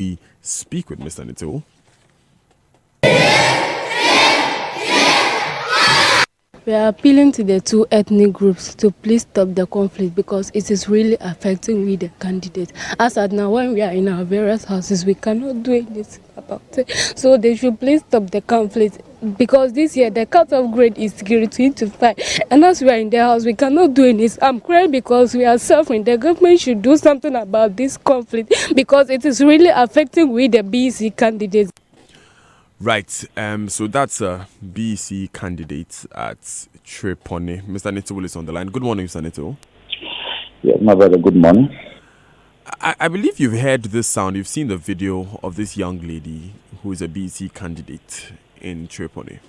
We speak with Mr. Nito. We are appealing to the two ethnic groups to please stop the conflict because it is really affecting we the candidates. As at now, when we are in our various houses, we cannot do anything about it. So they should please stop the conflict because this year the cut-off grade is grade 25. And as we are in the house, we cannot do anything. I'm crying because we are suffering. The government should do something about this conflict because it is really affecting we the BC candidates. Right. So that's a BC candidate at Chereponi. Mr. Nito is on the line. Good morning, Mr. Nito. Yes, my brother, good morning. I believe you've heard this sound. You've seen the video of this young lady who is a BC candidate in Chereponi.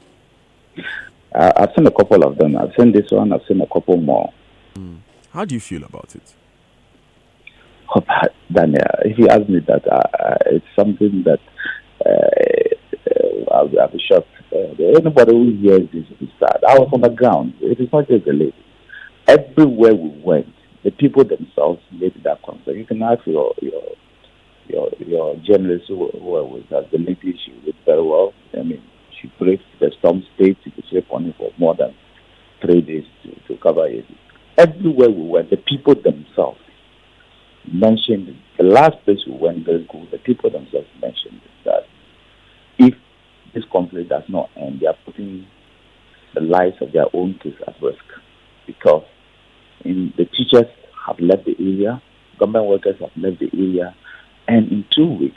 I've seen a couple of them. I've seen this one. I've seen a couple more. How do you feel about it? Oh, Daniel, if you ask me that, it's something that I'll be shocked. Anybody who hears this is sad. I was on the ground. It is not just the lady. Everywhere we went, the people themselves made that concern. You can ask your journalists who were with us. The lady, she did very well. I mean, she braved the storm state to Chereponi for more than 3 days to cover it. Everywhere we went, the people themselves mentioned, the last place we went, the people themselves mentioned that if this conflict does not end, they are putting the lives of their own kids at risk because the teachers have left the area, government workers have left the area, and in 2 weeks,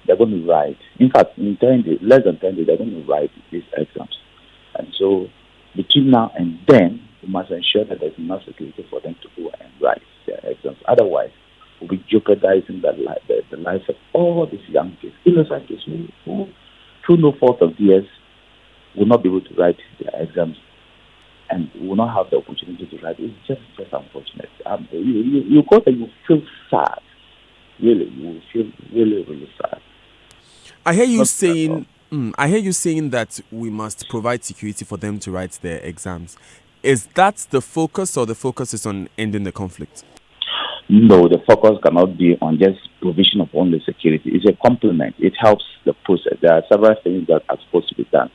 they're going to write. In fact, in 10 days, less than 10 days, they're going to write these exams. And so, between now and then, we must ensure that there's enough security for them to go and write their exams. Otherwise, we'll be jeopardizing the lives of all these young kids, innocent kids who, through no fault of theirs, will not be able to write their exams and will not have the opportunity to write. It's just unfortunate. You go there, you feel sad. Really, you will feel really, really sad. I hear you saying. I hear you saying that we must provide security for them to write their exams. Is that the focus, or the focus is on ending the conflict? No, the focus cannot be on just provision of only security. It's a complement. It helps the process. There are several things that are supposed to be done.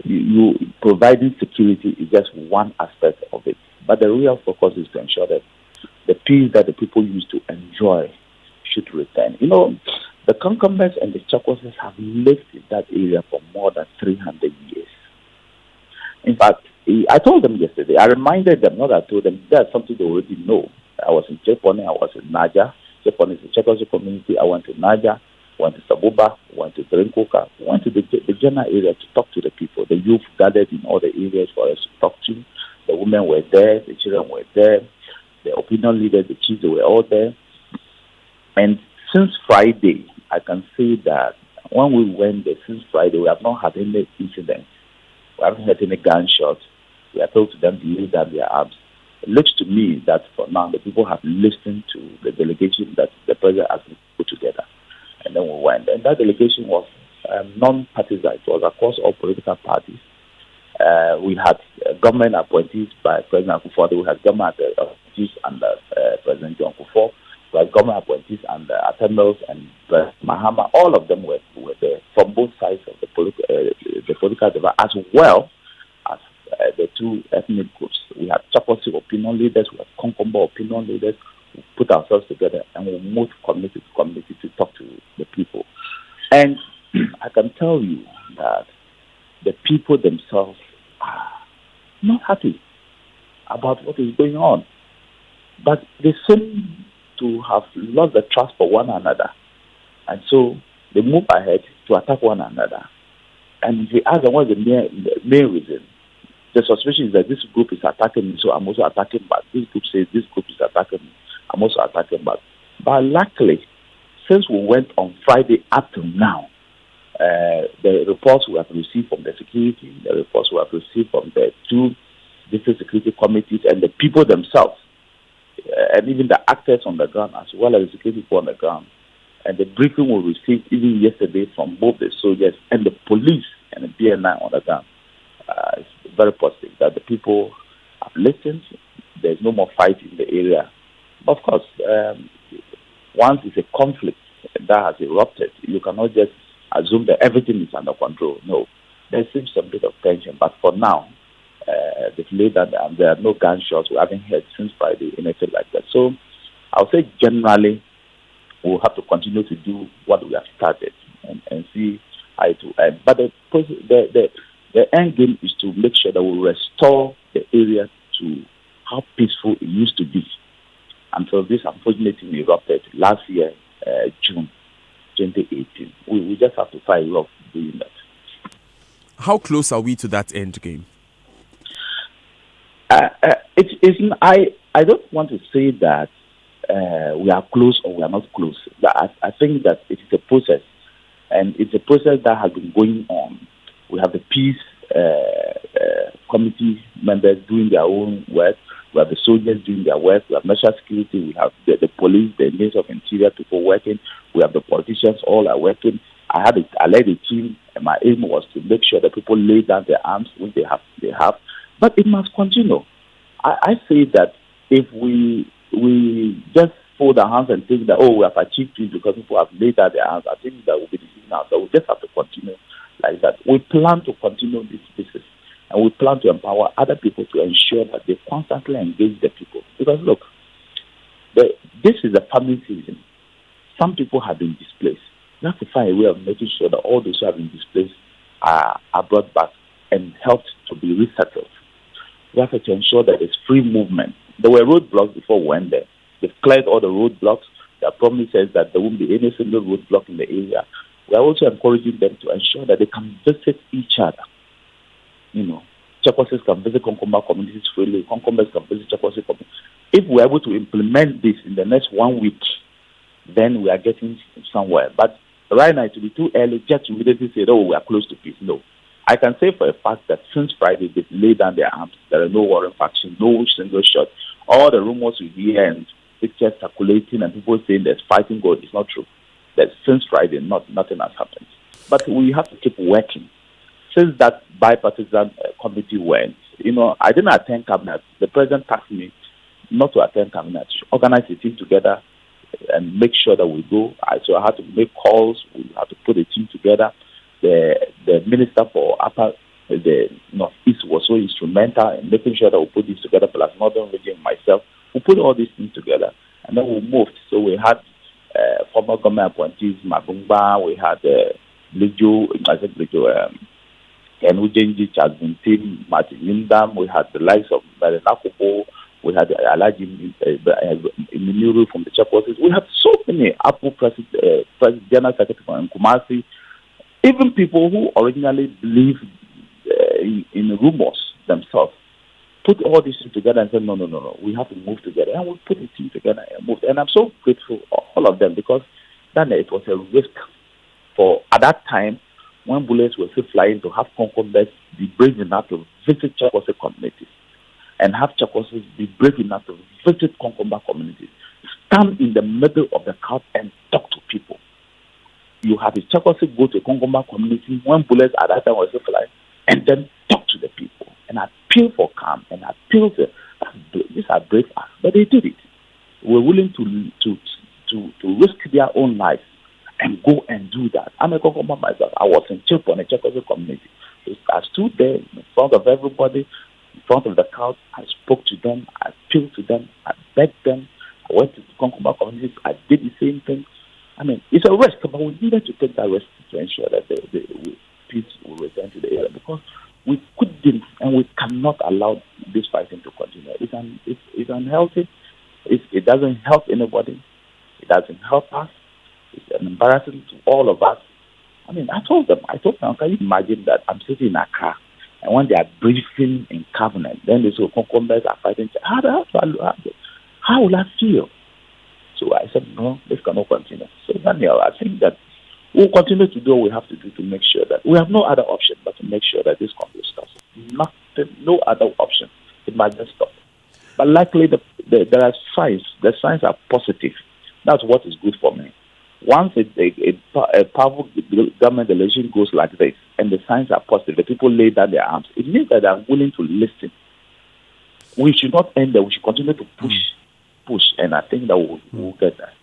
You providing security is just one aspect of it, but the real focus is to ensure that the peace that the people used to enjoy should return. You know, the Concombers and the Chakoses have lived in that area for more than 300 years. In fact, I told them yesterday, I reminded them, not I told them, that's something they already know. I was in Chereponi, I was in Naja. Chereponi is a Chakose community. I went to Naja, went to Sabuba, went to Drenkoka, went to the general area to talk to the people. The youth gathered in all the areas for us to talk to. The women were there, the children were there, the opinion leaders, the chiefs, they were all there. And since Friday, I can say that when we went there since Friday, we have not had any incidents. We haven't had any gunshots. We are told to them to lay down their arms. It looks to me that for now, the people have listened to the delegation that the president has put together. And then we went. And that delegation was non-partisan. It was across all political parties. We had government appointees by President Akufo. We had government appointees under President John Akufo. We had government appointees under Atemils and Mahama. All of them were there from both sides of the political divide, as well as the two ethnic groups. We had Chakose opinion leaders, we had Konkombo opinion leaders. We put ourselves together and we moved community to community to talk to the people. And I can tell you that the people themselves are not happy about what is going on. But they seem to have lost the trust for one another. And so they move ahead to attack one another. And if we ask them what is the main reason, the suspicion is that this group is attacking me, so I'm also attacking back. This group says this group is attacking me, I'm also attacking back. But luckily, since we went on Friday up to now, the reports we have received from the security, the reports we have received from the two different security committees and the people themselves, and even the actors on the ground, as well as the security people on the ground, and the briefing we received even yesterday from both the soldiers and the police and the BNI on the ground, it's very positive that the people have listened. There's no more fight in the area. Of course, Once it's a conflict that has erupted, you cannot just assume that everything is under control. No, there seems some bit of tension, but for now, they've laid that and there are no gunshots. We haven't heard since Friday anything like that. So I'll say generally, we'll have to continue to do what we have started and see how it will end. But the end game is to make sure that we restore the area to how peaceful it used to be until this unfortunate thing erupted last year, June 2018. We just have to fight off doing that. How close are we to that end game? I don't want to say that we are close or we are not close. I think that it is a process, and it's a process that has been going on. We have the peace committee members doing their own work. We have the soldiers doing their work. We have national security. We have the police, the Ministry of Interior people working. We have the politicians, all are working. I led a team, and my aim was to make sure that people lay down their arms, which they have. But it must continue. I say that if we just fold our hands and think that, we have achieved peace because people have laid down their hands, I think that will be the thing now. So we just have to continue like that. We plan to continue this business, and we plan to empower other people to ensure that they constantly engage the people. Because look, this is the family season. Some people have been displaced. We have to find a way of making sure that all those who have been displaced are brought back and helped to be resettled. We have to ensure that there's free movement. There were roadblocks before we went there. They've cleared all the roadblocks. Their promise says that there won't be any single roadblock in the area. We are also encouraging them to ensure that they can visit each other. Chakwasi's can visit Konkomba communities freely. Konkombas can visit Chakwasi communities. If we're able to implement this in the next 1 week, then we are getting somewhere. But right now, it will be too early just to immediately say, we are close to peace. No. I can say for a fact that since Friday, they've laid down their arms. There are no warring factions, no single shot. All the rumors we hear and pictures circulating and people saying there's fighting going, it's not true. That since Friday, nothing has happened. But we have to keep working. Since that bipartisan committee went, I didn't attend cabinet. The president asked me not to attend cabinet, organize the team together and make sure that we go. So I had to make calls. We had to put a team together. The minister for the Northeast was so instrumental in making sure that we put this together, plus Northern Region, myself. We put all these things together, and then we moved. So we had former government appointees, Mabungba, we had Lejo, and Ujenji, Chazbuntin, Martin Yindam, we had the likes of Nakopo, we had Alaji Minuru from the Chakwasi. We had so many Apple President, General Secretary from Kumasi. Even people who originally believed in rumors themselves put all this together and said, no, we have to move together. And we put the team together and moved. And I'm so grateful, all of them, because then it was a risk for, at that time, when bullets were still flying, to have Concombers be brave enough to visit Chakwasi communities and have Chakwasi be brave enough to visit Concomba communities. Stand in the middle of the crowd and talk to people. You have a Chakwasi go to a Concomba community when bullets at that time were still flying, and then talk to the people and appeal for calm and appeal to these are brave acts, but they did it. They were willing to risk their own lives and go and do that. I'm a Concomba myself. I was in Chereponi community. So I stood there in front of everybody, in front of the crowd. I spoke to them. I appealed to them. I begged them. I went to the Concomba communities. I did the same thing. I mean, it's a risk, but we needed to take that risk to ensure that the peace will return to the area, because we couldn't and we cannot allow this fighting to continue. It's unhealthy. It doesn't help anybody. It doesn't help us. It's an embarrassment to all of us. I mean, I told them, can you imagine that I'm sitting in a car, and when they are briefing in cabinet, then they say, Concombers are fighting. How will I feel? So I said, no, this cannot continue. So Daniel, I think that we'll continue to do what we have to do to make sure that we have no other option but to make sure that this conflict stops. No other option. It might just stop. But luckily, there are signs. The signs are positive. That's what is good for me. Once a powerful government election goes like this, and the signs are positive, the people lay down their arms, it means that they are willing to listen. We should not end there. We should continue to push, and I think that we'll get that.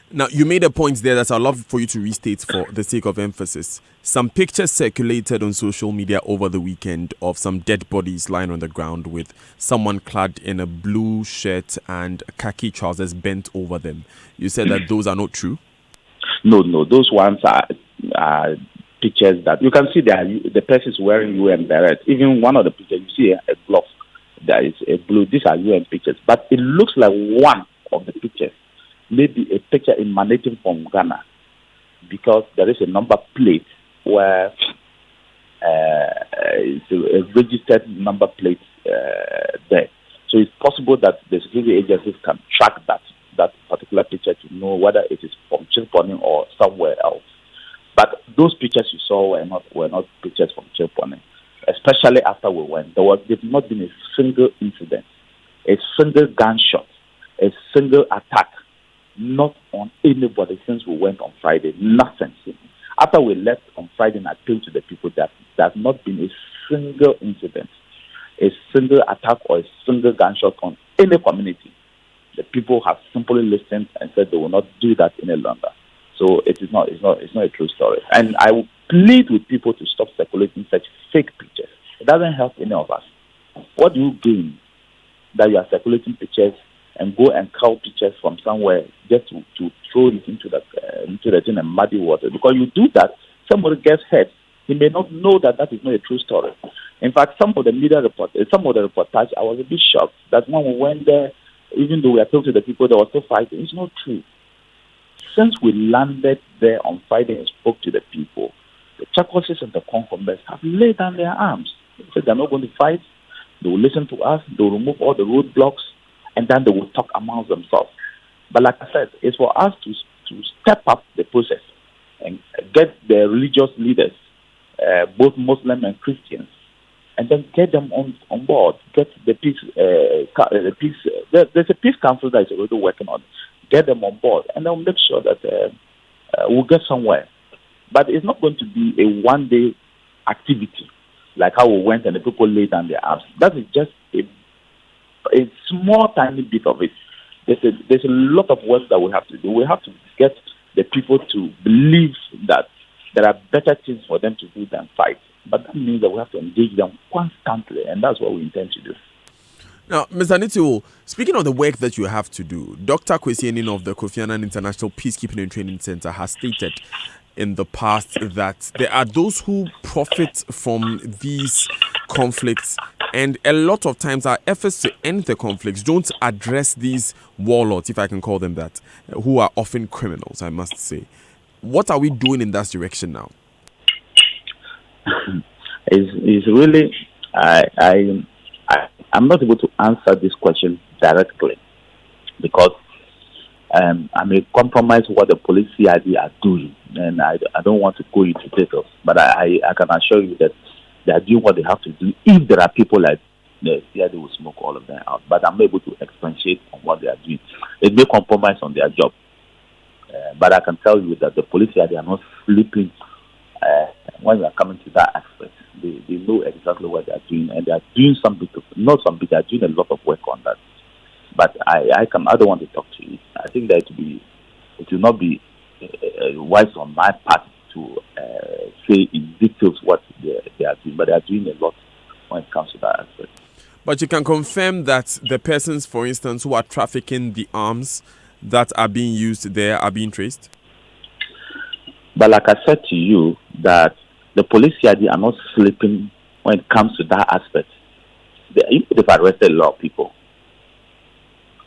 Now, you made a point there that I'd love for you to restate for the sake of emphasis. Some pictures circulated on social media over the weekend of some dead bodies lying on the ground with someone clad in a blue shirt and khaki trousers bent over them. You said that those are not true? No, those ones are pictures that you can see the person is wearing UN beret. Even one of the pictures, you see a glove that is a blue. These are UN pictures, but it looks like one of the pictures, maybe a picture emanating from Ghana, because there is a number plate where it's a registered number plate there. So it's possible that the security agencies can track that particular picture to know whether it is from Chereponi or somewhere else. But those pictures you saw were not pictures from Chereponi, especially after we went. There's not been a single incident, a single gunshot, a single attack, not on anybody since we went on Friday. Nothing. After we left on Friday and appealed to the people, that there has not been a single incident, a single attack or a single gunshot on any community. The people have simply listened and said they will not do that any longer. So it's not a true story. And I will plead with people to stop circulating such fake pictures. It doesn't help any of us. What do you gain that you are circulating pictures and go and cull pictures from somewhere just to throw it into the thing and muddy water? Because you do that, somebody gets hurt. He may not know that is not a true story. In fact, some of the reportage, I was a bit shocked that when we went there, even though we appealed to the people, they were still fighting. It's not true. Since we landed there on Friday and spoke to the people, the Chakoses and the Concombers have laid down their arms. They said they're not going to fight. They will listen to us. They will remove all the roadblocks, and then they will talk amongst themselves. But like I said, it's for us to step up the process and get the religious leaders, both Muslim and Christians, and then get them on board. Get the peace. There's a peace council that is already working on it. Get them on board, and then we'll make sure that we'll get somewhere. But it's not going to be a one-day activity like how we went and the people laid down their arms. That is just a small, tiny bit of it. There's a lot of work that we have to do. We have to get the people to believe that there are better things for them to do than fight. But that means that we have to engage them constantly, and that's what we intend to do. Now, Mr. Nitiwo, speaking of the work that you have to do, Dr. Kwesi Enin of the Kofi Annan International Peacekeeping and Training Center has stated in the past that there are those who profit from these conflicts, and a lot of times our efforts to end the conflicts don't address these warlords, if I can call them that, who are often criminals, I must say. What are we doing in that direction now? It's really, I'm not able to answer this question directly because I may compromise what the police CID are doing, and I don't want to go into details. But I can assure you that they are doing what they have to do. If there are people like the CID will smoke all of them out, but I'm able to expatiate on what they are doing. They may compromise on their job, but I can tell you that the police CID are not sleeping when we are coming to that aspect. They know exactly what they are doing, and they are doing they are doing a lot of work on that. But I don't want to talk to you. I think that it will not be wise on my part to say in details what they are doing, but they are doing a lot when it comes to that aspect. But you can confirm that the persons, for instance, who are trafficking the arms that are being used there are being traced? But like I said to you, that the police CID are not sleeping when it comes to that aspect. They've arrested a lot of people.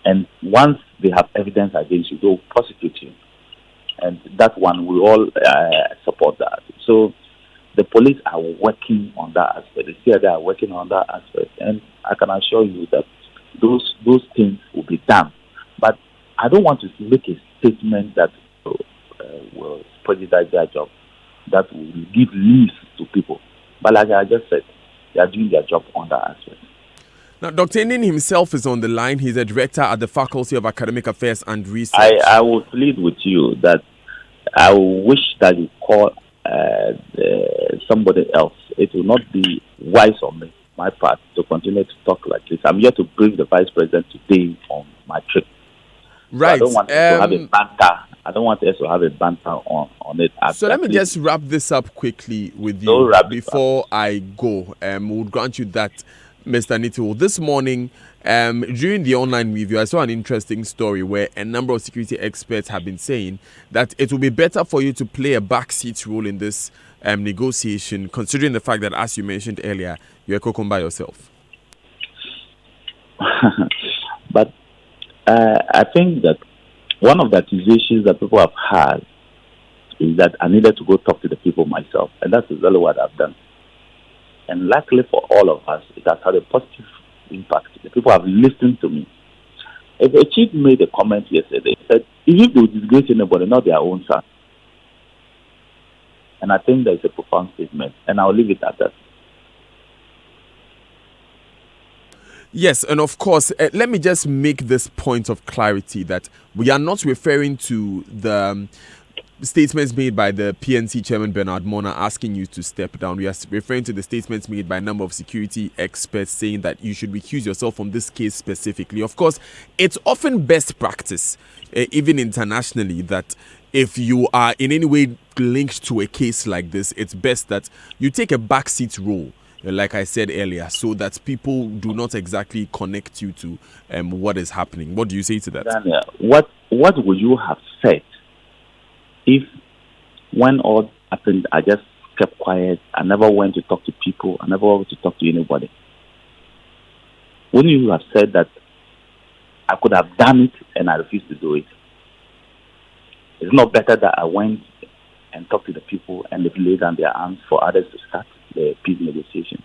And once they have evidence against you, they will prosecute you. And that one, we all support that. So the police are working on that aspect. The CID are working on that aspect. And I can assure you that those things will be done. But I don't want to make a statement that will prejudice their job, that will give leads to people. But like I just said, they are doing their job on that aspect. Now, Dr. Enin himself is on the line. He's a director at the Faculty of Academic Affairs and Research. I will plead with you that I wish that you call somebody else. It will not be wise on my part to continue to talk like this. I'm here to brief the Vice President today on my trip. So I don't Right. want us to have a banter. I don't want us to have a banter on it. So let me just wrap this up quickly with So you wrap it up. before I go. We'll grant you that, Mr. Nitiwo. This morning, during the online review, I saw an interesting story where a number of security experts have been saying that it will be better for you to play a backseat role in this negotiation, considering the fact that, as you mentioned earlier, you're a Kokomba yourself. But I think that one of the accusations that people have had is that I needed to go talk to the people myself, and that's exactly what I've done. And luckily for all of us, it has had a positive impact. The people have listened to me. If a chief made a comment yesterday, he said, if they disgrace anybody, not their own son. And I think that is a profound statement, and I'll leave it at that. Yes, and of course, let me just make this point of clarity that we are not referring to the statements made by the PNC chairman Bernard Mona asking you to step down. We are referring to the statements made by a number of security experts saying that you should recuse yourself from this case specifically. Of course, it's often best practice, even internationally, that if you are in any way linked to a case like this, it's best that you take a backseat role, like I said earlier, so that people do not exactly connect you to what is happening. What do you say to that? Daniel, what would you have said if, when all happened, I just kept quiet? I never went to talk to people. I never went to talk to anybody. Wouldn't you have said that I could have done it and I refused to do it? It's not better that I went and talked to the people and they laid down their arms for others to start the peace negotiation.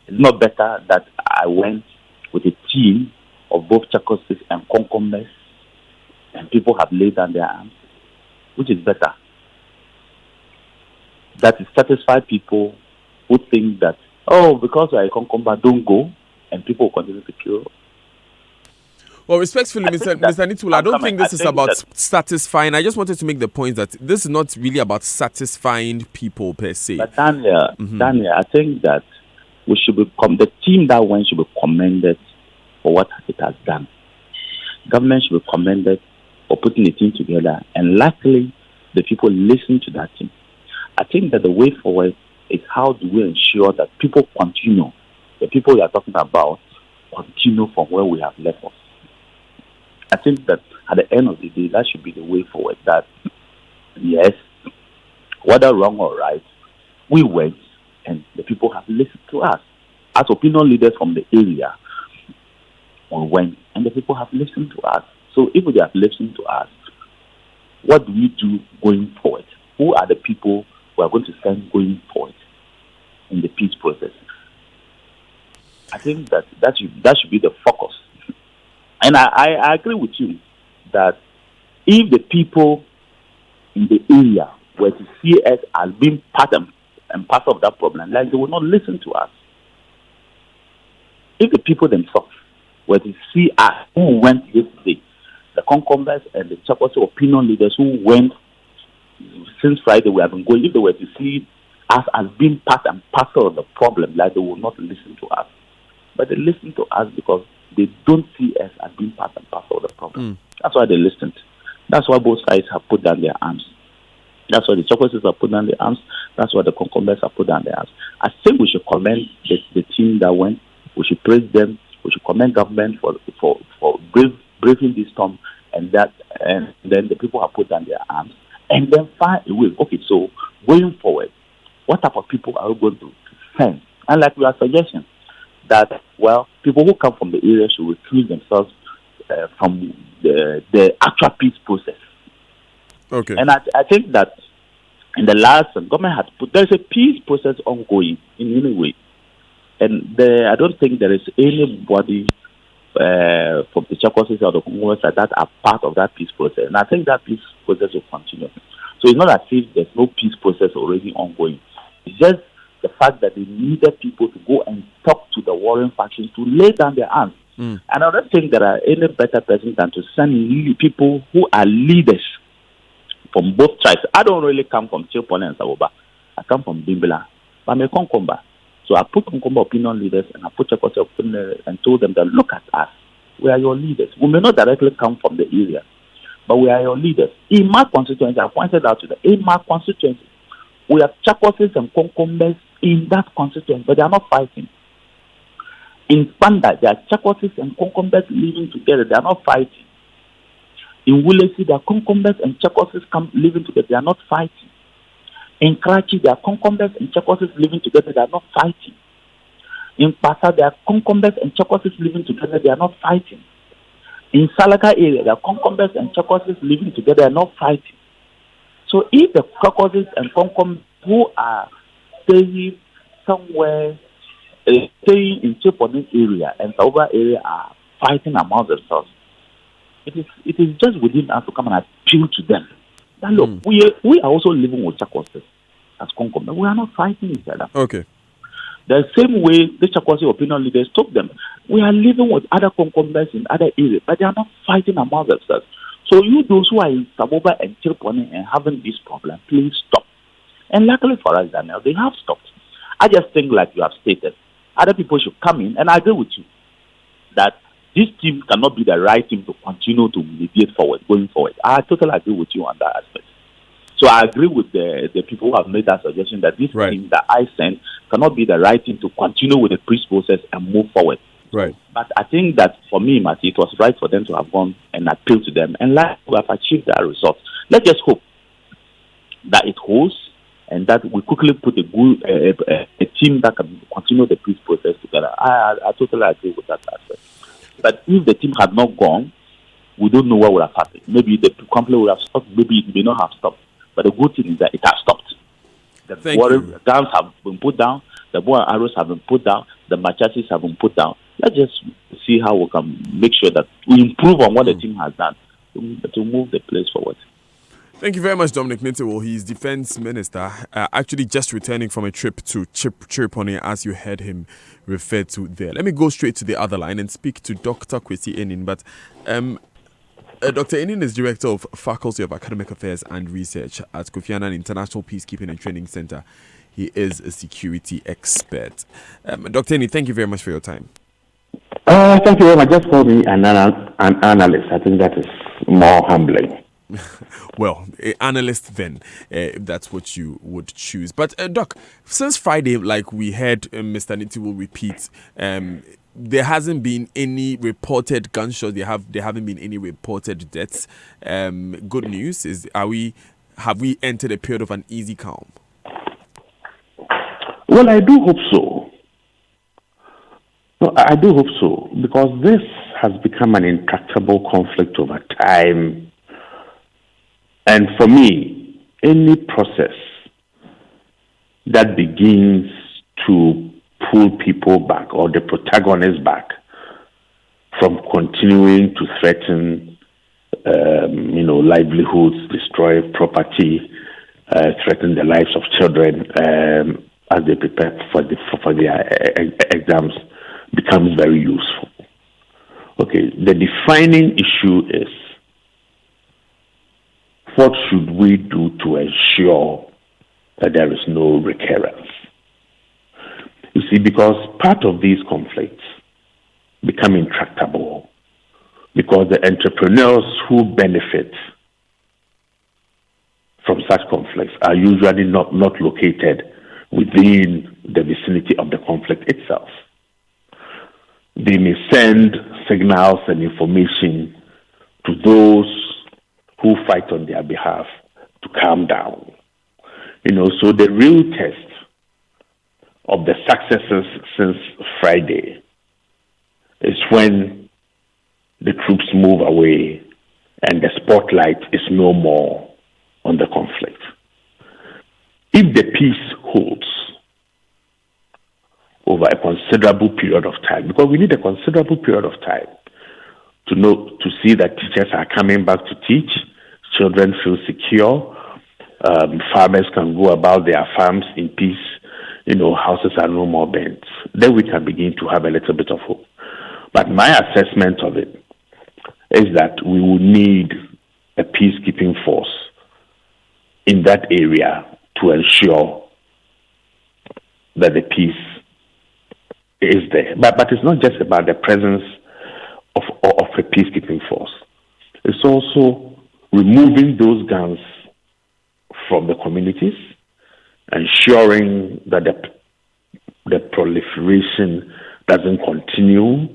It's not better that I went with a team of both Chakosis and Konkombes and people have laid down their arms. Which is better? That is satisfy people who think that, oh, because you are a Konkomba, don't go, and people continue to kill. Well, respectfully, Mr. Nitiwo, I don't think this is about satisfying. I just wanted to make the point that this is not really about satisfying people per se. But Daniel, I think that we should the team that went should be commended for what it has done. Government should be commended for putting a team together, and luckily, the people listen to that team. I think that the way forward is how do we ensure that people continue, the people we are talking about continue from where we have left off. I think that at the end of the day, that should be the way forward. That, yes, whether wrong or right, we went and the people have listened to us. As opinion leaders from the area, we went and the people have listened to us. So if they have listened to us, what do we do going forward? Who are the people we are going to send going forward in the peace process? I think that should be the focus. And I agree with you that if the people in the area were to see us as being part and parcel of that problem, like they will not listen to us. If the people themselves were to see us who went yesterday, the Konkombas and the Chakwasi opinion leaders who went since Friday, we have been going, if they were to see us as being part and parcel of the problem, like they will not listen to us. But they listen to us because they don't see us as being part and parcel of the problem. That's why they listened. That's why both sides have put down their arms. That's why the Chocolates have put down their arms. That's why the Concombers have put down their arms. I think we should commend the team that went. We should praise them. We should commend government for braving this storm, and then the people have put down their arms and then find a way. Okay, so going forward, what type of people are we going to send? And like we are suggesting, that, well, people who come from the area should recuse themselves from the actual peace process. Okay. And I think that in the last, government has put, there's a peace process ongoing in any way. And I don't think there is anybody from the Chakwasi or the Congo that are part of that peace process. And I think that peace process will continue. So it's not as if there's no peace process already ongoing. It's just the fact that they needed people to go and talk to the warring factions to lay down their arms. And I don't think there are any better person than to send people who are leaders from both tribes. I don't really come from Chereponi and Sawoba. I come from Bimbila. But I'm a Konkomba. So I put Konkomba opinion leaders and I put Chakwasi opinion leaders and told them that look at us. We are your leaders. We may not directly come from the area, but we are your leaders. In my constituency, I pointed out to them, in my constituency, we have Chakoses and Konkombes in that constituency, but they are not fighting. In Panda, there are Chakoses and Konkombes living together, they are not fighting. In Wulesi, there are Konkombes and Chakoses living together, they are not fighting. In Karachi, there are Konkombes and Chakoses living together, they are not fighting. In Pasa, there are Konkombes and Chakoses living together, they are not fighting. In Salaka area, there are Konkombes and Chakoses living together, they are not fighting. So if the Chakoses and Konkombes who are staying somewhere, staying in Chereponi area and Sauba area are fighting among themselves, it is just within us to come and appeal to them. Now look, we are also living with Chakoses as Konkombes. We are not fighting each other. Okay. The same way the Chakwasi opinion leaders told them, we are living with other Konkombes in other areas, but they are not fighting among themselves. So you, those who are in Saboba and Chereponi and having this problem, please stop. And luckily for us, Daniel, they have stopped. I just think, like you have stated, other people should come in, and I agree with you that this team cannot be the right team to continue to mediate forward, going forward. I totally agree with you on that aspect. So I agree with the people who have made that suggestion that this team that I sent cannot be the right team to continue with the peace process and move forward. Right. But I think that for me, Matthew, it was right for them to have gone and appeal to them. And like we have achieved that result. Let's just hope that it holds and that we quickly put a team that can continue the peace process together. I totally agree with that aspect. But if the team had not gone, we don't know what would have happened. Maybe the conflict would have stopped. Maybe it may not have stopped. But the good thing is that it has stopped. The guns have been put down. The bow and arrows have been put down. The machetes have been put down. Let's just see how we can make sure that we improve on what the team has done to move the place forward. Thank you very much, Dominic Nintewo. He's defense minister, actually just returning from a trip to Chereponi, as you heard him refer to there. Let me go straight to the other line and speak to Dr. Kwesi Enin. But Dr. Enin is Director of Faculty of Academic Affairs and Research at Kofi Annan International Peacekeeping and Training Center. He is a security expert. Dr. Enin, thank you very much for your time. Thank you very much. Just call me an analyst. I think that is more humbling. Well, analyst then, if that's what you would choose. But Doc, since Friday, like we heard Mr. Niti will repeat, there hasn't been any reported gunshots. There haven't been any reported deaths. Good news is, have we entered a period of an easy calm? Well, I do hope so. No, I do hope so, because this has become an intractable conflict over time. And for me, any process that begins to pull people back or the protagonists back from continuing to threaten, livelihoods, destroy property, threaten the lives of children as they prepare for their exams becomes very useful. Okay, the defining issue is, what should we do to ensure that there is no recurrence? You see, because part of these conflicts become intractable because the entrepreneurs who benefit from such conflicts are usually not located within the vicinity of the conflict itself. They may send signals and information to those who fight on their behalf to calm down. So the real test of the successes since Friday is when the troops move away and the spotlight is no more on the conflict. If the peace holds over a considerable period of time, because we need a considerable period of time to see that teachers are coming back to teach, children feel secure, farmers can go about their farms in peace, houses are no more burnt. Then we can begin to have a little bit of hope. But my assessment of it is that we will need a peacekeeping force in that area to ensure that the peace is there. But it's not just about the presence or of a peacekeeping force. It's also removing those guns from the communities, ensuring that the proliferation doesn't continue.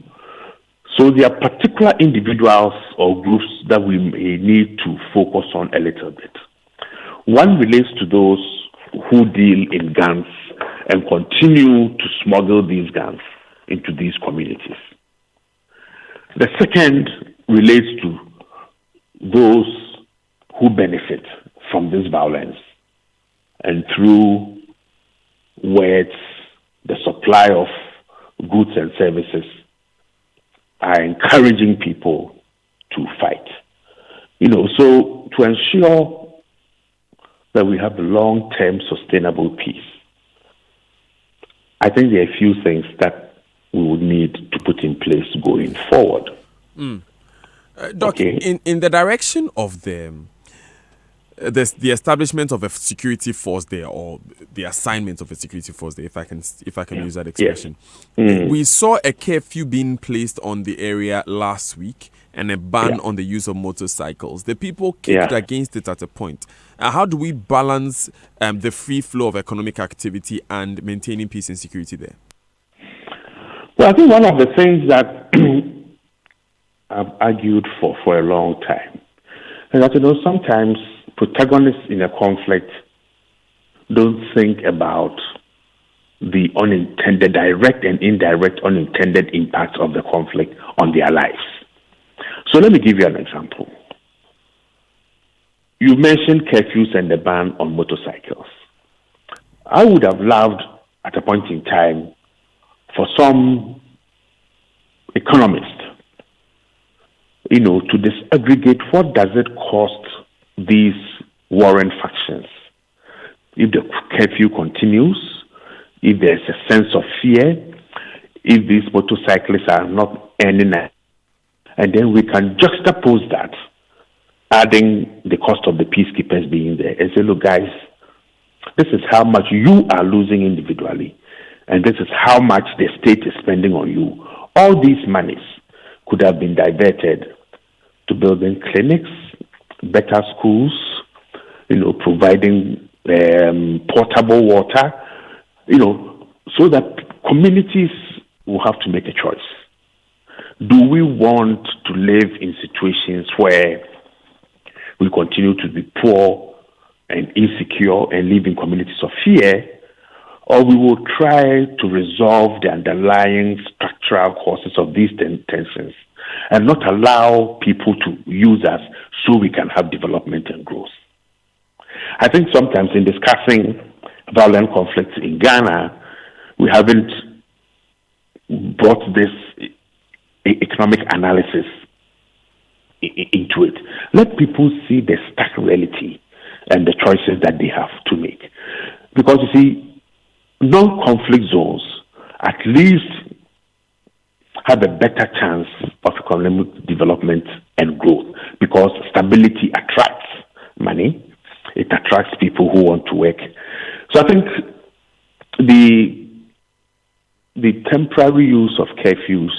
So there are particular individuals or groups that we may need to focus on a little bit. One relates to those who deal in guns and continue to smuggle these guns into these communities. The second relates to those who benefit from this violence and through words, the supply of goods and services are encouraging people to fight. So to ensure that we have long-term sustainable peace, I think there are a few things that we would need to put in place going forward. Doc, in the direction of the establishment of a security force there, or the assignment of a security force there, if I can use that expression. We saw a curfew being placed on the area last week and a ban on the use of motorcycles. The people kicked against it at a point. How do we balance the free flow of economic activity and maintaining peace and security there? Well, I think one of the things that I've argued for a long time is that, sometimes protagonists in a conflict don't think about the unintended, direct and indirect unintended impacts of the conflict on their lives. So let me give you an example. You mentioned curfews and the ban on motorcycles. I would have loved at a point in time for some economist, to disaggregate what does it cost these warring factions if the curfew continues, if there's a sense of fear, if these motorcyclists are not earning it. And then we can juxtapose that, adding the cost of the peacekeepers being there, and say, look, guys, this is how much you are losing individually, and this is how much the state is spending on you. All these monies could have been diverted to building clinics, better schools, providing portable water, so that communities will have to make a choice. Do we want to live in situations where we continue to be poor and insecure and live in communities of fear, or we will try to resolve the underlying structural causes of these tensions and not allow people to use us so we can have development and growth? I think sometimes in discussing violent conflicts in Ghana, we haven't brought this economic analysis into it. Let people see the stark reality and the choices that they have to make. Because you see, non-conflict zones at least have a better chance of economic development and growth, because stability attracts money. It attracts people who want to work. So I think the temporary use of curfews,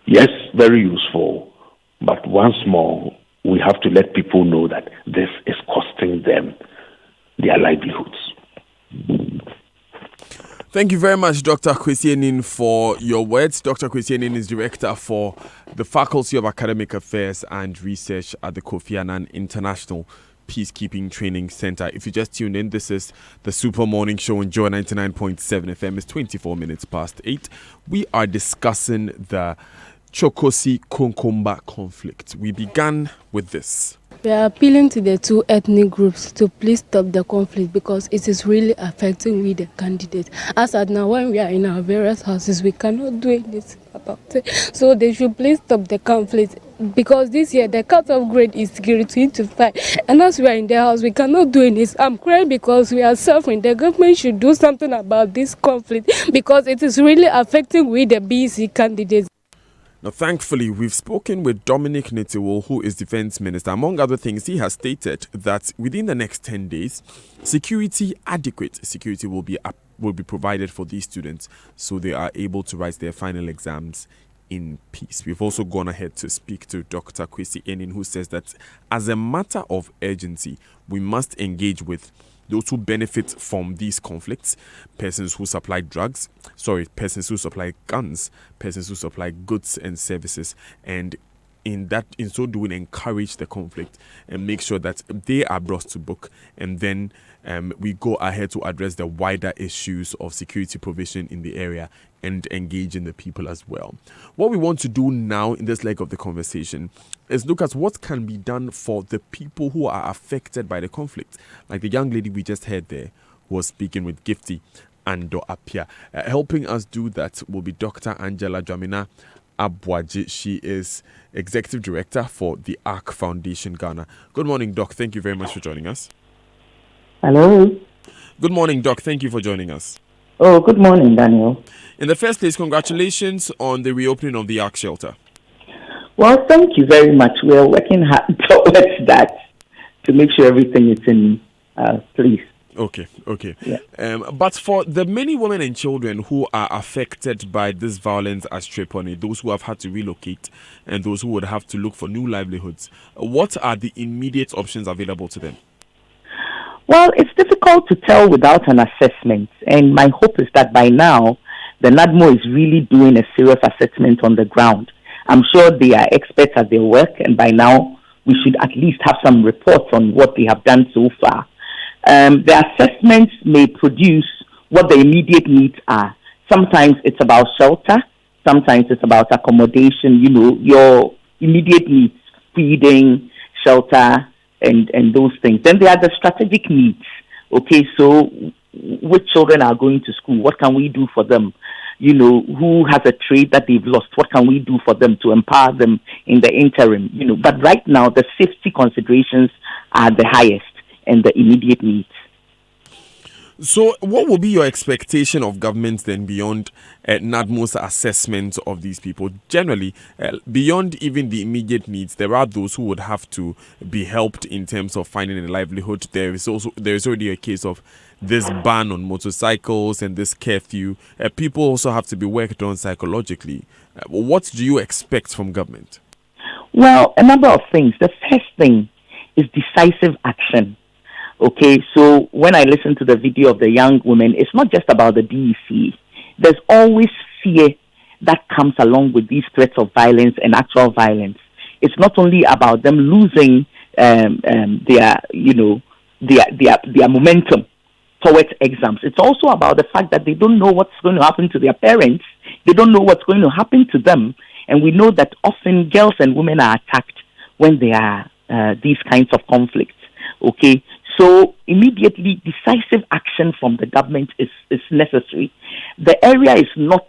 yes, very useful, but once more, we have to let people know that this is costing them their livelihoods. Thank you very much, Dr. Kwesi Enin, for your words. Dr. Kwesi Enin is Director for the Faculty of Academic Affairs and Research at the Kofi Annan International Peacekeeping Training Center. If you just tuned in, this is the Super Morning Show on Joy 99.7 FM. It's 24 minutes past 8. We are discussing the Chokosi Konkomba conflict. We began with this. We are appealing to the two ethnic groups to please stop the conflict, because it is really affecting we the candidates. As at now, when we are in our various houses, we cannot do anything about it. So they should please stop the conflict, because this year the cut-off grade is grade 25. And as we are in the house, we cannot do anything. I'm crying because we are suffering. The government should do something about this conflict, because it is really affecting we the BC candidates. Now, thankfully, we've spoken with Dominic Nitiwo, who is Defense Minister. Among other things, he has stated that within the next 10 days, adequate security will be provided for these students, so they are able to write their final exams in peace. We've also gone ahead to speak to Dr. Kwesi Enin, who says that as a matter of urgency, we must engage with those who benefit from these conflicts, persons who supply persons who supply guns, persons who supply goods and services, and in so doing encourage the conflict and make sure that they are brought to book, and then we go ahead to address the wider issues of security provision in the area and engaging the people as well. What we want to do now in this leg of the conversation is look at what can be done for the people who are affected by the conflict. Like the young lady we just heard there who was speaking with Gifty and Apia. Helping us do that will be Dr. Angela Dramina Abwaji. She is Executive Director for the ARC Foundation Ghana. Good morning, Doc. Thank you very much for joining us. Hello. Good morning, Doc. Thank you for joining us. Oh, good morning, Daniel. In the first place, congratulations on the reopening of the ARC shelter. Well, thank you very much. We're working hard towards that to make sure everything is in place. Okay. Yeah. But for the many women and children who are affected by this violence at Chereponi, those who have had to relocate and those who would have to look for new livelihoods, what are the immediate options available to them? Well, it's difficult to tell without an assessment. And my hope is that by now, the NADMO is really doing a serious assessment on the ground. I'm sure they are experts at their work, and by now, we should at least have some reports on what they have done so far. The assessments may produce what the immediate needs are. Sometimes it's about shelter. Sometimes it's about accommodation, your immediate needs, feeding, shelter, and those things. Then there are the strategic needs. Okay, so which children are going to school? What can we do for them? Who has a trade that they've lost? What can we do for them to empower them in the interim? But right now, the safety considerations are the highest and the immediate needs. So what will be your expectation of government then beyond NADMO's assessment of these people? Generally, beyond even the immediate needs, there are those who would have to be helped in terms of finding a livelihood. There is already a case of this ban on motorcycles and this curfew. People also have to be worked on psychologically. What do you expect from government? Well, a number of things. The first thing is decisive action. Okay, so when I listen to the video of the young women, it's not just about the DEC. There's always fear that comes along with these threats of violence and actual violence. It's not only about them losing their momentum towards exams. It's also about the fact that they don't know what's going to happen to their parents. They don't know what's going to happen to them. And we know that often girls and women are attacked when there are these kinds of conflicts. Okay, so immediately decisive action from the government is necessary. The area is not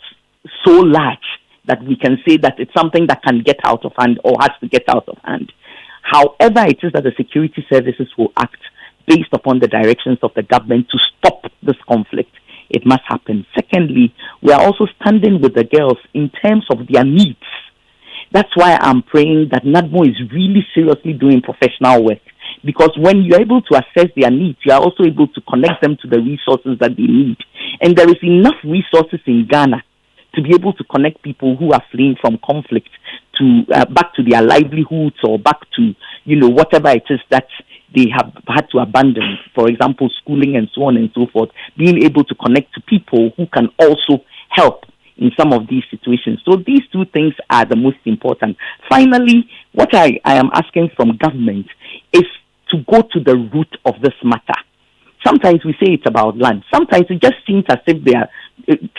so large that we can say that it's something that can get out of hand or has to get out of hand. However, it is that the security services will act based upon the directions of the government to stop this conflict. It must happen. Secondly, we are also standing with the girls in terms of their needs. That's why I'm praying that NADMO is really seriously doing professional work. Because when you're able to assess their needs, you are also able to connect them to the resources that they need. And there is enough resources in Ghana to be able to connect people who are fleeing from conflict to back to their livelihoods or back to, whatever it is that they have had to abandon. For example, schooling and so on and so forth. Being able to connect to people who can also help in some of these situations. So these two things are the most important. Finally, what I am asking from government is to go to the root of this matter. Sometimes we say it's about land. Sometimes it just seems as if they are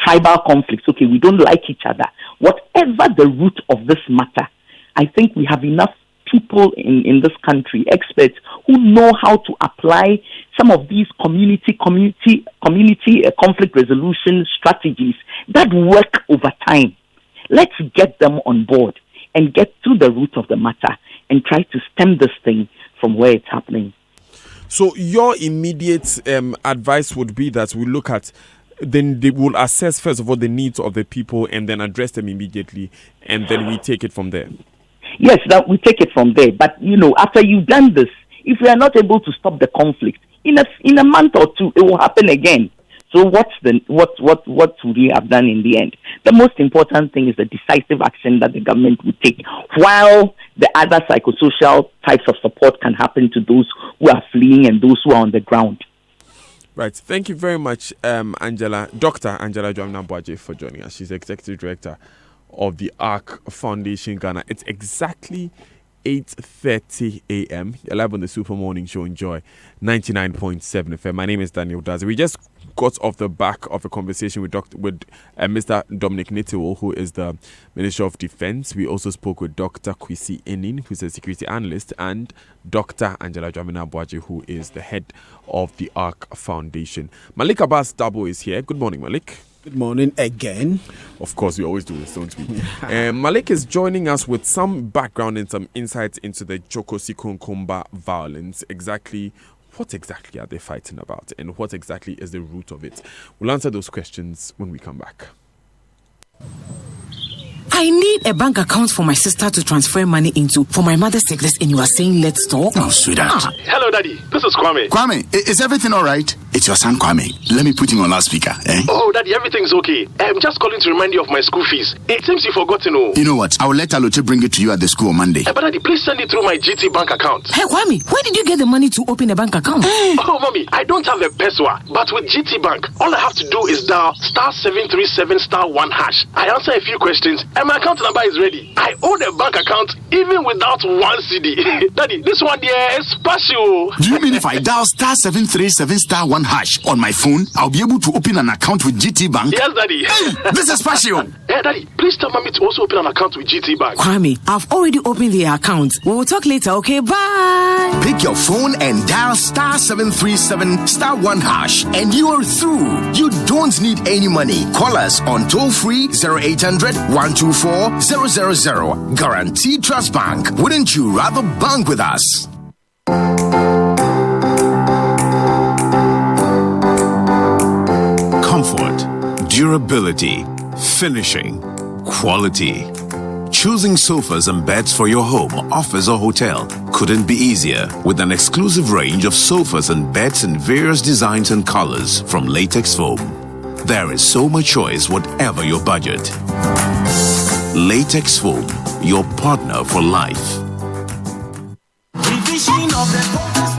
tribal conflicts. Okay, we don't like each other. Whatever the root of this matter, I think we have enough people in this country, experts, who know how to apply some of these community conflict resolution strategies that work over time. Let's get them on board and get to the root of the matter and try to stem this thing from where it's happening. So your immediate advice would be that we look at, then they will assess first of all the needs of the people and then address them immediately, and then we take it from there. Yes, that we take it from there. But after you've done this, if we are not able to stop the conflict, in a month or two, it will happen again. So what would we have done in the end? The most important thing is the decisive action that the government would take, while the other psychosocial types of support can happen to those who are fleeing and those who are on the ground. Right. Thank you very much, Dr. Angela Dwamina-Boaje, for joining us. She's Executive Director of the ARC Foundation Ghana. It's exactly 8:30 a.m. You're live on the Super Morning Show. Enjoy 99.7 FM. My name is Daniel Dazi. We just got off the back of a conversation with Mr. Dominic Nitiwo, who is the Minister of Defense. We also spoke with Dr. Kwesi Enin, who's a security analyst, and Dr. Angela Dwamina-Boaje, who is the head of the ARC Foundation. Malik Abbas Dabo is here. Good morning, Malik. Good morning again. Of course, we always do this, don't we? Malik is joining us with some background and some insights into the Jokosi Kunkumba violence. What exactly are they fighting about, and what exactly is the root of it? We'll answer those questions when we come back. I need a bank account for my sister to transfer money into for my mother's sickness, and you are saying let's talk? No, sweetheart. Hello, Daddy. This is Kwame. Kwame, is everything all right? It's your son, Kwame. Let me put him on loudspeaker, eh? Oh, Daddy, everything's okay. I'm just calling to remind you of my school fees. It seems you forgot to know. You know what? I will let Aloche bring it to you at the school on Monday. But Daddy, please send it through my GT bank account. Hey, Kwame, where did you get the money to open a bank account? Oh, Mommy, I don't have the PESWA, but with GT Bank, all I have to do is dial *737*1#. I answer a few questions, and my account number is ready. I own a bank account even without one CD. Daddy, this one there is special. Do you mean if I dial *737*1# on my phone, I'll be able to open an account with GT Bank? Yes, Daddy. Hey, this is special. Hey, Daddy, please tell Mommy to also open an account with GT Bank. Kwame, I've already opened the account. We'll talk later, okay? Bye. Pick your phone and dial *737*1#, and you are through. You don't need any money. Call us on toll-free 0800-124-000. Guaranteed Trust Bank. Wouldn't you rather bank with us? Comfort, durability, finishing, quality. Choosing sofas and beds for your home, office, or hotel couldn't be easier with an exclusive range of sofas and beds in various designs and colors from Latex Foam. There is so much choice, whatever your budget. Latex Foam, your partner for life.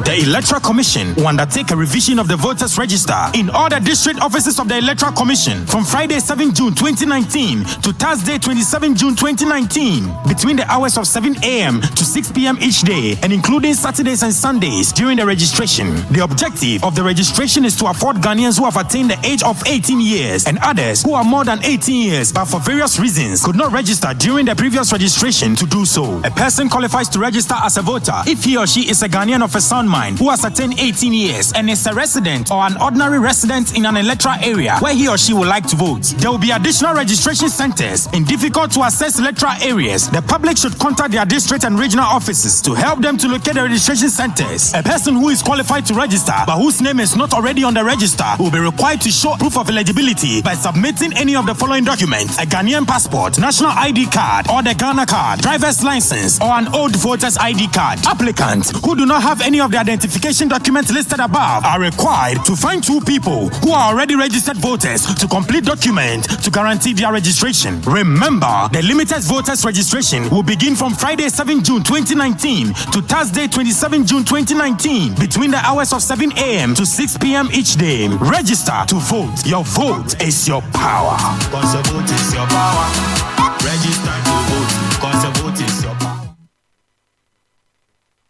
The Electoral Commission will undertake a revision of the voters' register in all the district offices of the Electoral Commission from Friday 7 June 2019 to Thursday 27 June 2019 between the hours of 7 a.m. to 6 p.m. each day, and including Saturdays and Sundays during the registration. The objective of the registration is to afford Ghanaians who have attained the age of 18 years and others who are more than 18 years but for various reasons could not register during the previous registration to do so. A person qualifies to register as a voter if he or she is a Ghanaian of a sound mind who has attained 18 years and is a resident or an ordinary resident in an electoral area where he or she would like to vote. There will be additional registration centers in difficult to access electoral areas. The public should contact their district and regional offices to help them to locate the registration centers. A person who is qualified to register but whose name is not already on the register will be required to show proof of eligibility by submitting any of the following documents: a Ghanaian passport, national ID card or the Ghana card, driver's license or an old voter's ID card. Applicants who do not have any of the identification documents listed above are required to find two people who are already registered voters to complete document to guarantee their registration. Remember, the limited voters registration will begin from Friday 7 June 2019 to Thursday 27 June 2019 between the hours of 7 a.m. to 6 p.m. each day. Register to vote. Your vote is your power. Because your vote is your power. Register to vote. Because your vote is your power.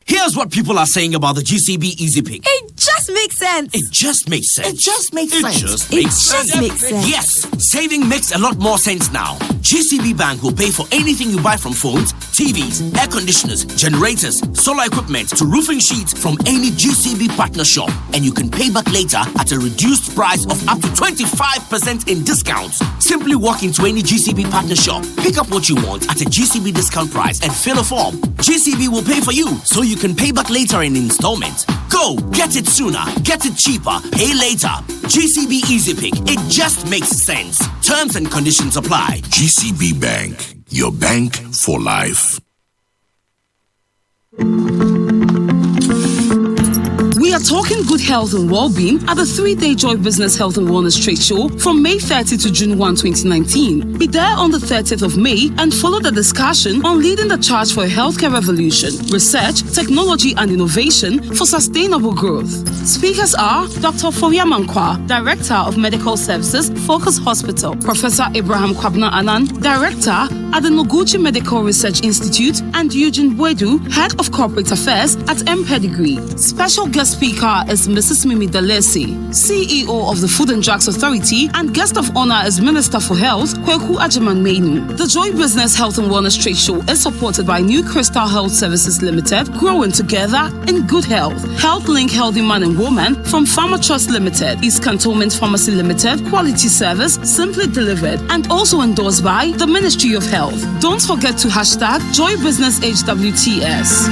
Here's what people are saying about the GCB Easy Pick. It just makes sense. It just makes sense. It just makes sense. It just makes sense. Yes, saving makes a lot more sense now. GCB Bank will pay for anything you buy from phones, TVs, air conditioners, generators, solar equipment to roofing sheets from any GCB partner shop. And you can pay back later at a reduced price of up to 25% in discounts. Simply walk into any GCB partner shop, pick up what you want at a GCB discount price and fill a form. GCB will pay for you so you can pay back later in installments. Go, get it sooner, get it cheaper, pay later. GCB Easy Pick, it just makes sense. Terms and conditions apply. GCB Bank, your bank for life. We We are talking good health and well-being at the 3-day Joy Business Health and Wellness Trade Show from May 30 to June 1, 2019. Be there on the 30th of May and follow the discussion on leading the charge for a healthcare revolution, research, technology and innovation for sustainable growth. Speakers are Dr. Fohia Mankwa, Director of Medical Services, Focus Hospital, Professor Abraham Kwabna Anand, Director at the Noguchi Medical Research Institute, and Eugene Bwedu, Head of Corporate Affairs at M Pedigree. Special guest speaker is Mrs. Mimi Dalesi, CEO of the Food and Drugs Authority, and guest of honor is Minister for Health, Kweku Ajiman Meinu. The Joy Business Health and Wellness Trade Show is supported by New Crystal Health Services Limited, growing together in good health. Health Link Healthy Man and Woman from Pharma Trust Limited, East Cantonment Pharmacy Limited, quality service, simply delivered, and also endorsed by the Ministry of Health. Don't forget to hashtag Joy Business HWTS.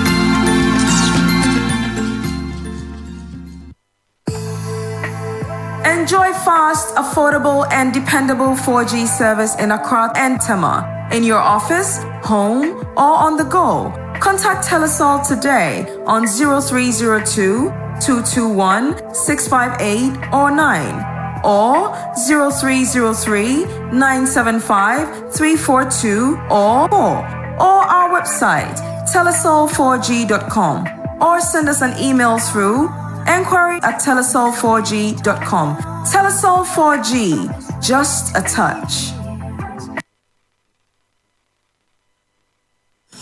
Enjoy fast, affordable, and dependable 4G service in Accra and Tema. In your office, home, or on the go. Contact Telesol today on 0302-221-658 or 9 or 0303-975-342 or our website telesol4g.com or send us an email through enquiry@telesol4g.com. Telesol 4G, just a touch.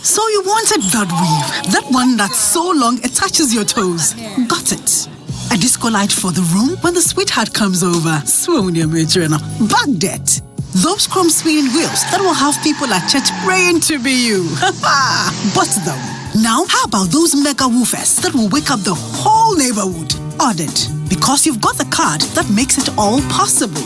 So you wanted that weave, that one that's so long it touches your toes. Got it. A disco light for the room when the sweetheart comes over. Swoon your matrona. Bagged it. Those chrome spinning wheels that will have people at church praying to be you. But though, now how about those mega woofers that will wake up the whole neighborhood? Ordered. Because you've got the card that makes it all possible.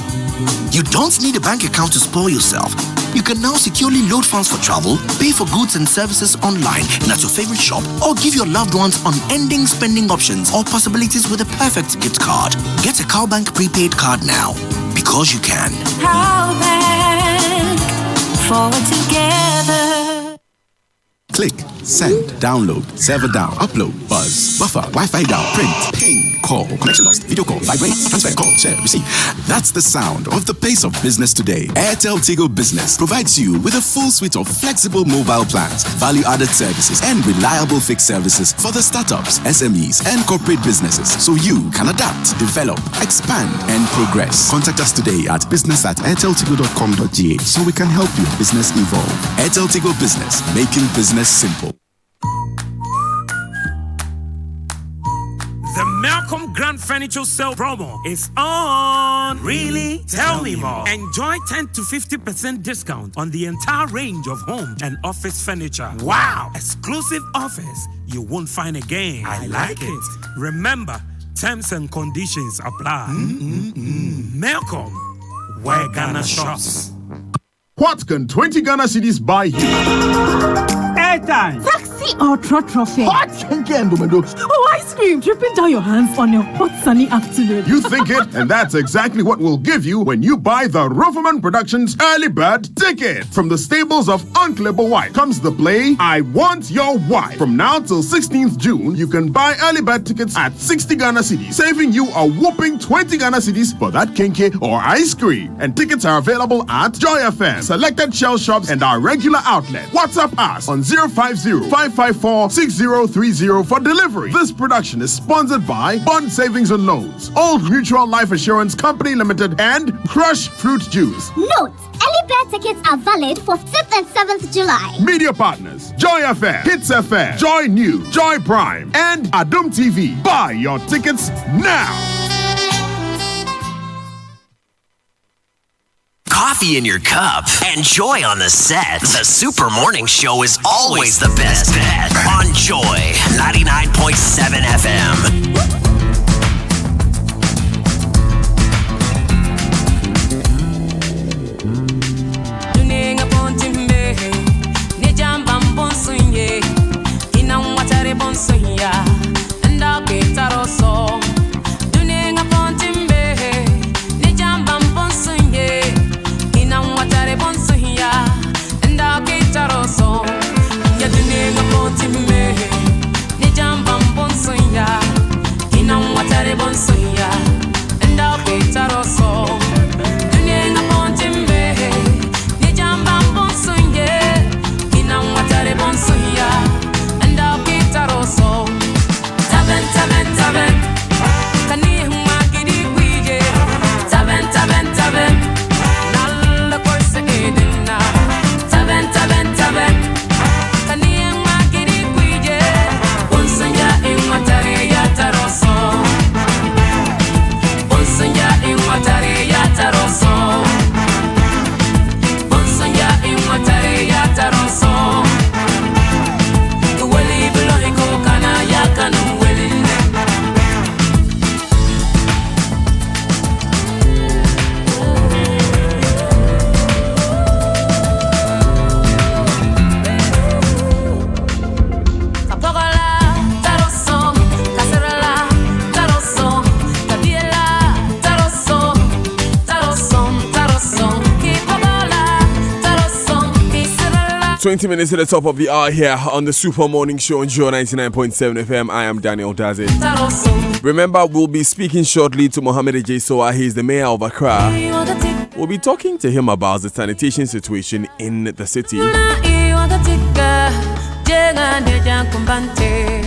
You don't need a bank account to spoil yourself. You can now securely load funds for travel, pay for goods and services online and at your favorite shop, or give your loved ones unending spending options or possibilities with a perfect gift card. Get a Cowbank prepaid card now, because you can. Cowbank, forward together. Click, send, download, server down, upload, buzz, buffer, Wi-Fi down, print, ping, call, connection lost, video call, vibrate, transfer, call, share, receive. That's the sound of the pace of business today. Airtel Tigo Business provides you with a full suite of flexible mobile plans, value-added services, and reliable fixed services for the startups, SMEs, and corporate businesses, so you can adapt, develop, expand, and progress. Contact us today at business@airteltigo.com.gh so we can help your business evolve. Airtel Tigo Business, making business simple. The Malcolm Grand Furniture Sale promo is on. Really? Tell me more. Enjoy 10 to 50% discount on the entire range of home and office furniture. Wow! Exclusive offers you won't find again. I like it. Remember, terms and conditions apply. Malcolm, where Ghana shops. What can 20 Ghana cedis buy you? Airtime. Taxi or trotro fare. Hot Oh, ice cream dripping down your hands on a hot sunny afternoon. You think it, and that's exactly what we'll give you when you buy the Roverman Productions Early Bird ticket. From the stables of Uncle White comes the play I Want Your Wife. From now till 16th June, you can buy early bird tickets at 60 Ghana cedis, saving you a whopping 20 Ghana cedis for that kenke or ice cream. And tickets are available at Joy FM, selected Shell shops, and our regular outlet. WhatsApp us on 050-554-6030 for delivery. This production is sponsored by Bond Savings and Loans, Old Mutual Life Assurance Company Limited, and Crush Fruit Juice. Note, early bird tickets are valid for 5th and 7th July. Media partners: Joy FM, Hits FM, Joy News, Joy Prime, and Adum TV. Buy your tickets now. Coffee in your cup and joy on the set. The Super Morning Show is always the best bet on Joy 99.7 FM. Ya bonsoya, and I'll be taroso. Dunia pontimbe, ni jamba bonsoye, ina watare bonsoya, and I'll be taroso. Taben, taben, taben, kani humagidi guije. Taben, taben, taben, nalla korse edina. Taben, taben, taben, kani humagidi guije. Bonsoya in watare ya taroso. Bonsoya in watare ya taroso. Bonsoya in watare ya taroso. Wali bilo iko kana ya kanu welinde. Kapogola taroso, kaserala taroso, kabiela taroso, taroso, taroso, kipogola taroso, kiserala. 20 minutes to the top of the hour here on the Super Morning Show on Joe 99.7 FM. I am Daniel Daze. Remember, we'll be speaking shortly to Mohammed Ejesoa. He's the mayor of Accra. We'll be talking to him about the sanitation situation in the city.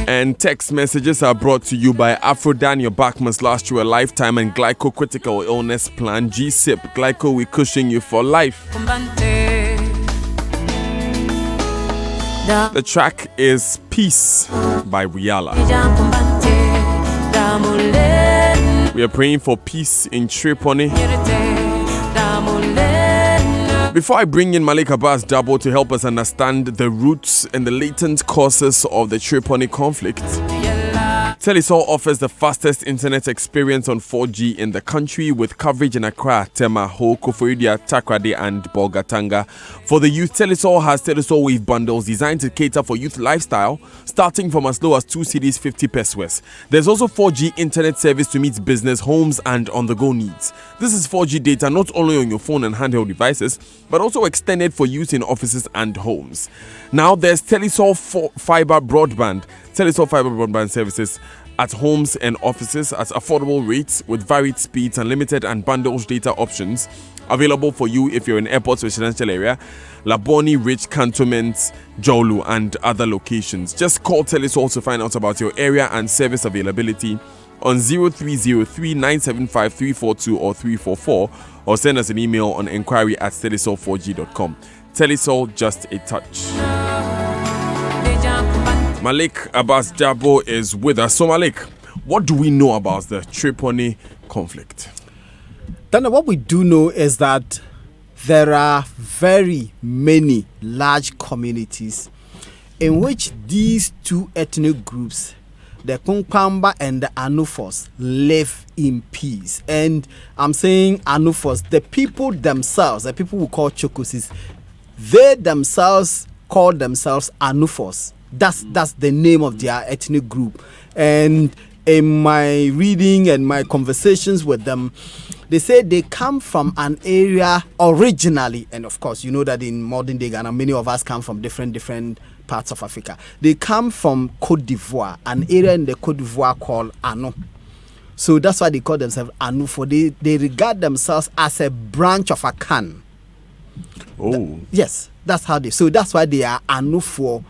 And text messages are brought to you by Afrodan. Your back must last you a lifetime, and Glyco Critical Illness Plan GSIP. Glyco, we cushion you for life. The track is Peace by Riala. We are praying for peace in Chereponi. Before I bring in Malik Abbas Dabo to help us understand the roots and the latent causes of the Chereponi conflict, Telisol offers the fastest internet experience on 4G in the country, with coverage in Accra, Tema, Ho, Koforidua, Takrady and Bolgatanga. For the youth, Telisol has Telisol Wave bundles designed to cater for youth lifestyle, starting from as low as 2 cedis 50 pesos. There's also 4G internet service to meet business, homes and on-the-go needs. This is 4G data not only on your phone and handheld devices, but also extended for use in offices and homes. Now there's Telisol Fiber Broadband. Telisol Fiber Broadband services at homes and offices at affordable rates with varied speeds, unlimited and bundles data options available for you if you're in Airport's residential area, Laboni, Rich, Cantonments, Jolu and other locations. Just call Telisol to find out about your area and service availability on 0303 975 342 or 344, or send us an email on enquiry@telisol4g.com. Telisol, just a touch. Malik Abbas Dabo is with us. So Malik, what do we know about the Chereponi conflict? Then what we do know is that there are very many large communities in which these two ethnic groups, the Kunkwamba and the Anufos, live in peace. And I'm saying Anufos, the people themselves, the people we call Chokosis, they themselves call themselves Anufos. That's the name of their ethnic group. And in my reading and my conversations with them, they say they come from an area originally, and of course you know that in modern day Ghana many of us come from different parts of Africa. They come from Côte d'Ivoire, an area in the Côte d'Ivoire called Anu. So that's why they call themselves Anu. For they regard themselves as a branch of Akan. Oh. Yes, that's how they. So that's why they are Anu. For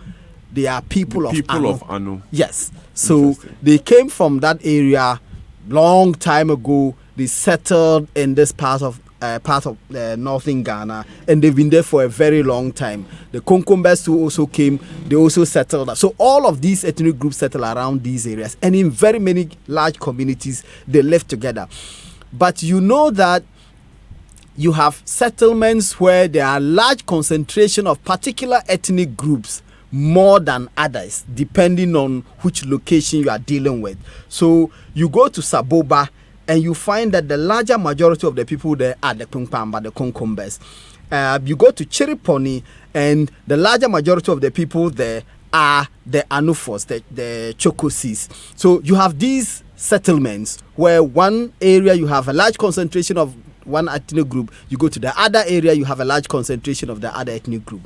they are people of Anu. Yes. So they came from that area long time ago. They settled in this part of northern Ghana, and they've been there for a very long time. The Konkombes who also came, they also settled. So all of these ethnic groups settle around these areas, and in very many large communities, they live together. But you know that you have settlements where there are large concentration of particular ethnic groups more than others, depending on which location you are dealing with. So you go to Saboba, and you find that the larger majority of the people there are the Kumpamba, the Konkombes. You go to Chereponi, and the larger majority of the people there are the Anufos, the Chokosis. So you have these settlements where one area you have a large concentration of one ethnic group. You go to the other area, you have a large concentration of the other ethnic group.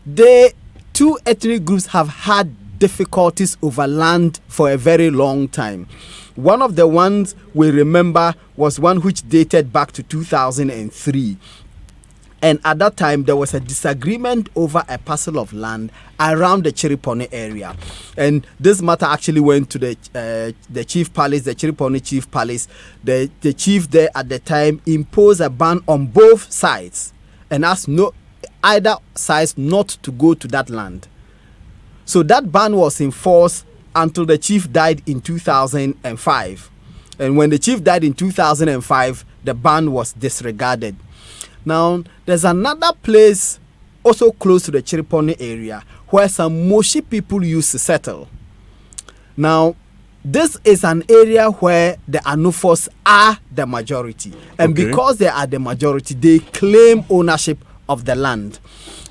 The two ethnic groups have had difficulties over land for a very long time. One of the ones we remember was one which dated back to 2003. And at that time, there was a disagreement over a parcel of land around the Chereponi area. And this matter actually went to the Chief Palace, the Chereponi Chief Palace. The chief there at the time imposed a ban on both sides and asked either side not to go to that land. So that ban was enforced until the chief died in 2005. And when the chief died in 2005, the ban was disregarded. Now, there's another place also close to the Chereponi area where some Moshi people used to settle. Now, this is an area where the Anufos are the majority. And because they are the majority, they claim ownership of the land.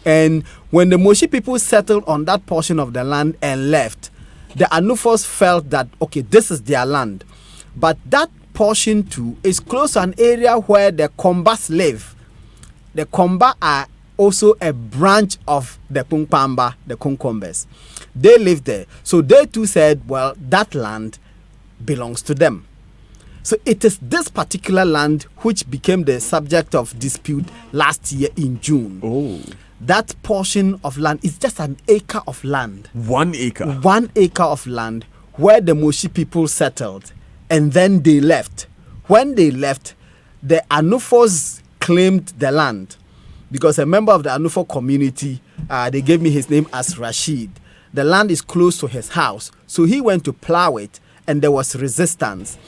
And when the Moshi people settled on that portion of the land and left, the Anufos felt that, okay, this is their land. But that portion too is close to an area where the Kombas live. The Komba are also a branch of the Kunkpamba, the Kunkombes. They live there. So they too said, well, that land belongs to them. So it is this particular land which became the subject of dispute last year in June. Oh. That portion of land is just an acre of land. 1 acre? 1 acre of land where the Moshi people settled. And then they left. When they left, the Anufos claimed the land because a member of the Anufo community, they gave me his name as Rashid. The land is close to his house. So he went to plow it and there was resistance.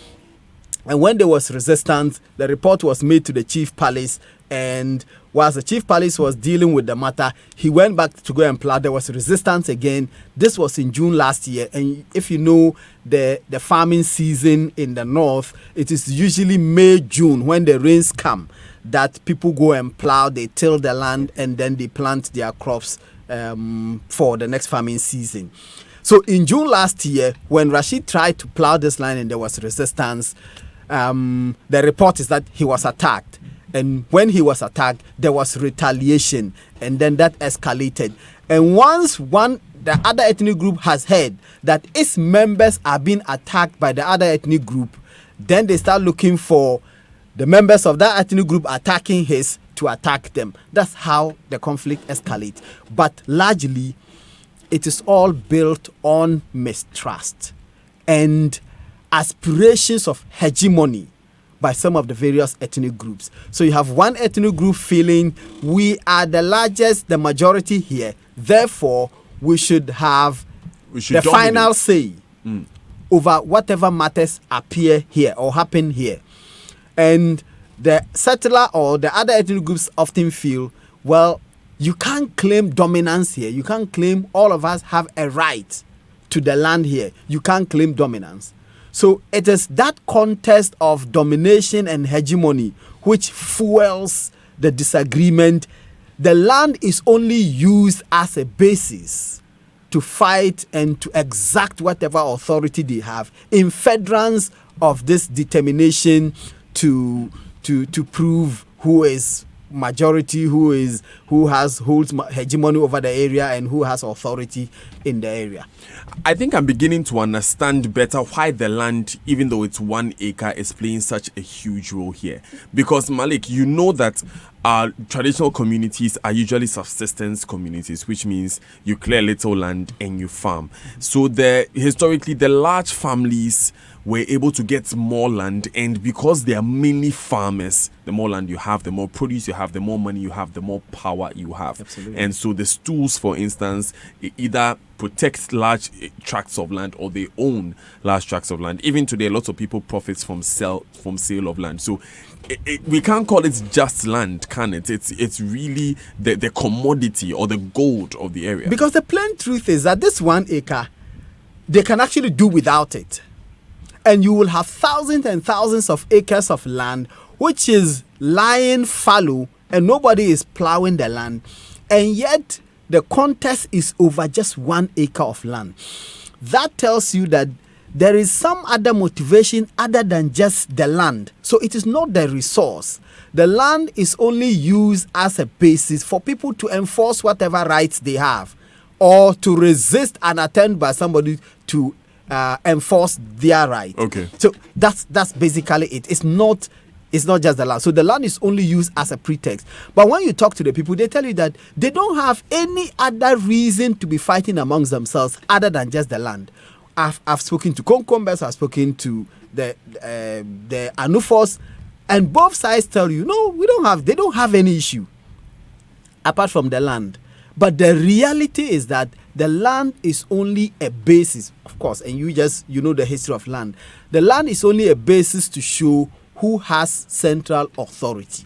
And when there was resistance, the report was made to the Chief Palace. And whilst the Chief Palace was dealing with the matter, he went back to go and plow. There was resistance again. This was in June last year. And if you know the farming season in the north, it is usually May, June when the rains come that people go and plow, they till the land, and then they plant their crops for the next farming season. So in June last year, when Rashid tried to plow this land and there was resistance, the report is that he was attacked. And when he was attacked, there was retaliation, and then that escalated. And once the other ethnic group has heard that its members are being attacked by the other ethnic group, then they start looking for the members of that ethnic group attacking his to attack them. That's how the conflict escalates. But largely, it is all built on mistrust and aspirations of hegemony by some of the various ethnic groups. So you have one ethnic group feeling we are the largest, the majority here, therefore we should have the final say over whatever matters appear here or happen here. And the settler or the other ethnic groups often feel, well, you can't claim dominance here. You can't claim all of us have a right to the land here. You can't claim dominance. So it is that contest of domination and hegemony which fuels the disagreement. The land is only used as a basis to fight and to exact whatever authority they have in furtherance of this determination to prove who is majority, who holds hegemony over the area and who has authority in the area. I think I'm beginning to understand better why the land, even though it's 1 acre, is playing such a huge role here. Because Malik, you know that traditional communities are usually subsistence communities, which means you clear little land and you farm. So historically, the large families were able to get more land, and because they are mainly farmers, the more land you have, the more produce you have, the more money you have, the more power you have. Absolutely. And so the stools, for instance, either protect large tracts of land or they own large tracts of land. Even today, lots of people profit from sale of land. So we can't call it just land, can it? It's really the commodity or the gold of the area. Because the plain truth is that this 1 acre, they can actually do without it. And you will have thousands and thousands of acres of land which is lying fallow and nobody is plowing the land. And yet the contest is over just 1 acre of land. That tells you that there is some other motivation other than just the land. So it is not the resource. The land is only used as a basis for people to enforce whatever rights they have or to resist an attempt by somebody to enforce their right. Okay. So that's basically it. It's not just the land. So the land is only used as a pretext. But when you talk to the people, they tell you that they don't have any other reason to be fighting amongst themselves other than just the land. I've spoken to Konkombes, I've spoken to the Anufos, and both sides tell you, no, they don't have any issue apart from the land. But the reality is that the land is only a basis, of course, and you know the history of land. The land is only a basis to show who has central authority.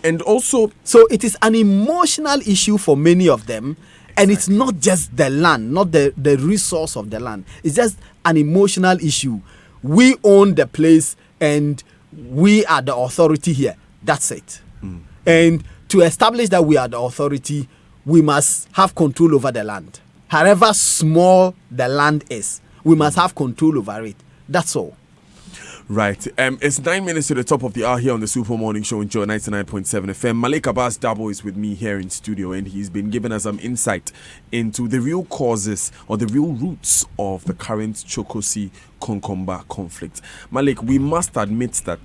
And also, so it is an emotional issue for many of them. And it's not just the land, not the resource of the land. It's just an emotional issue. We own the place and we are the authority here. That's it. And to establish that we are the authority, we must have control over the land. However small the land is, we must have control over it. That's all. Right. It's 9 minutes to the top of the hour here on the Super Morning Show in Joy 99.7 FM. Malik Abbas Dabo is with me here in studio, and he's been giving us some insight into the real causes or the real roots of the current Chokosi-Konkomba conflict. Malik, we must admit that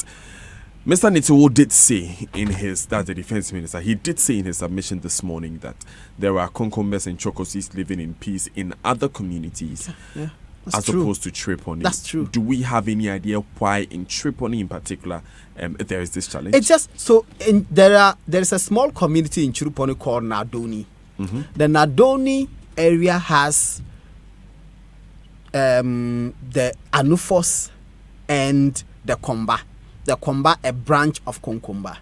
Mr. Nitiwo did say that's the defense minister, he did say in his submission this morning that there are Konkombes and Chokosis living in peace in other communities. Yeah. As opposed to Chereponi. That's true. Do we have any idea why in Chereponi in particular there is this challenge? It's just so there is a small community in Chereponi called Nadoni. Mm-hmm. The Nadoni area has the Anufos and the Komba. The Komba, a branch of Konkomba.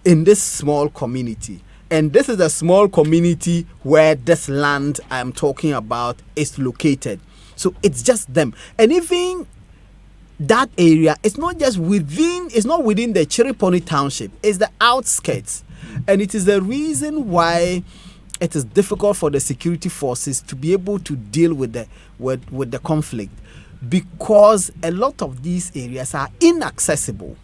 In this small community. And this is a small community where this land I'm talking about is located. So it's just them. And even that area, it's not within the Chereponi township. It's the outskirts. And it is the reason why it is difficult for the security forces to be able to deal with the conflict. Because a lot of these areas are inaccessible.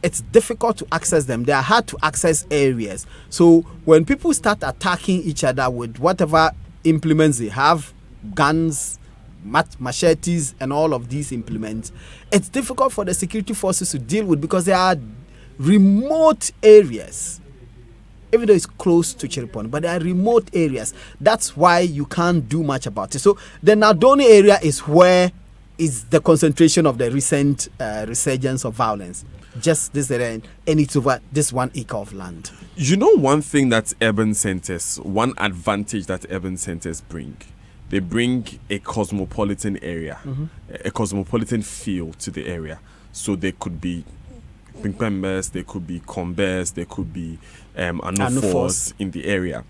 It's difficult to access them. They are hard to access areas. So when people start attacking each other with whatever implements they have, guns, machetes, and all of these implements, it's difficult for the security forces to deal with because they are remote areas. Even though it's close to Chereponi, but they are remote areas. That's why you can't do much about it. So the Nadoni area is where is the concentration of the recent resurgence of violence. Just this area, and it's over this 1 acre of land. You know, one thing that urban centers, one advantage that urban centers bring, they bring a cosmopolitan area, a cosmopolitan feel to the area. So there could be Pinkpembes, there could be Kombes, there could be Anufos in the area.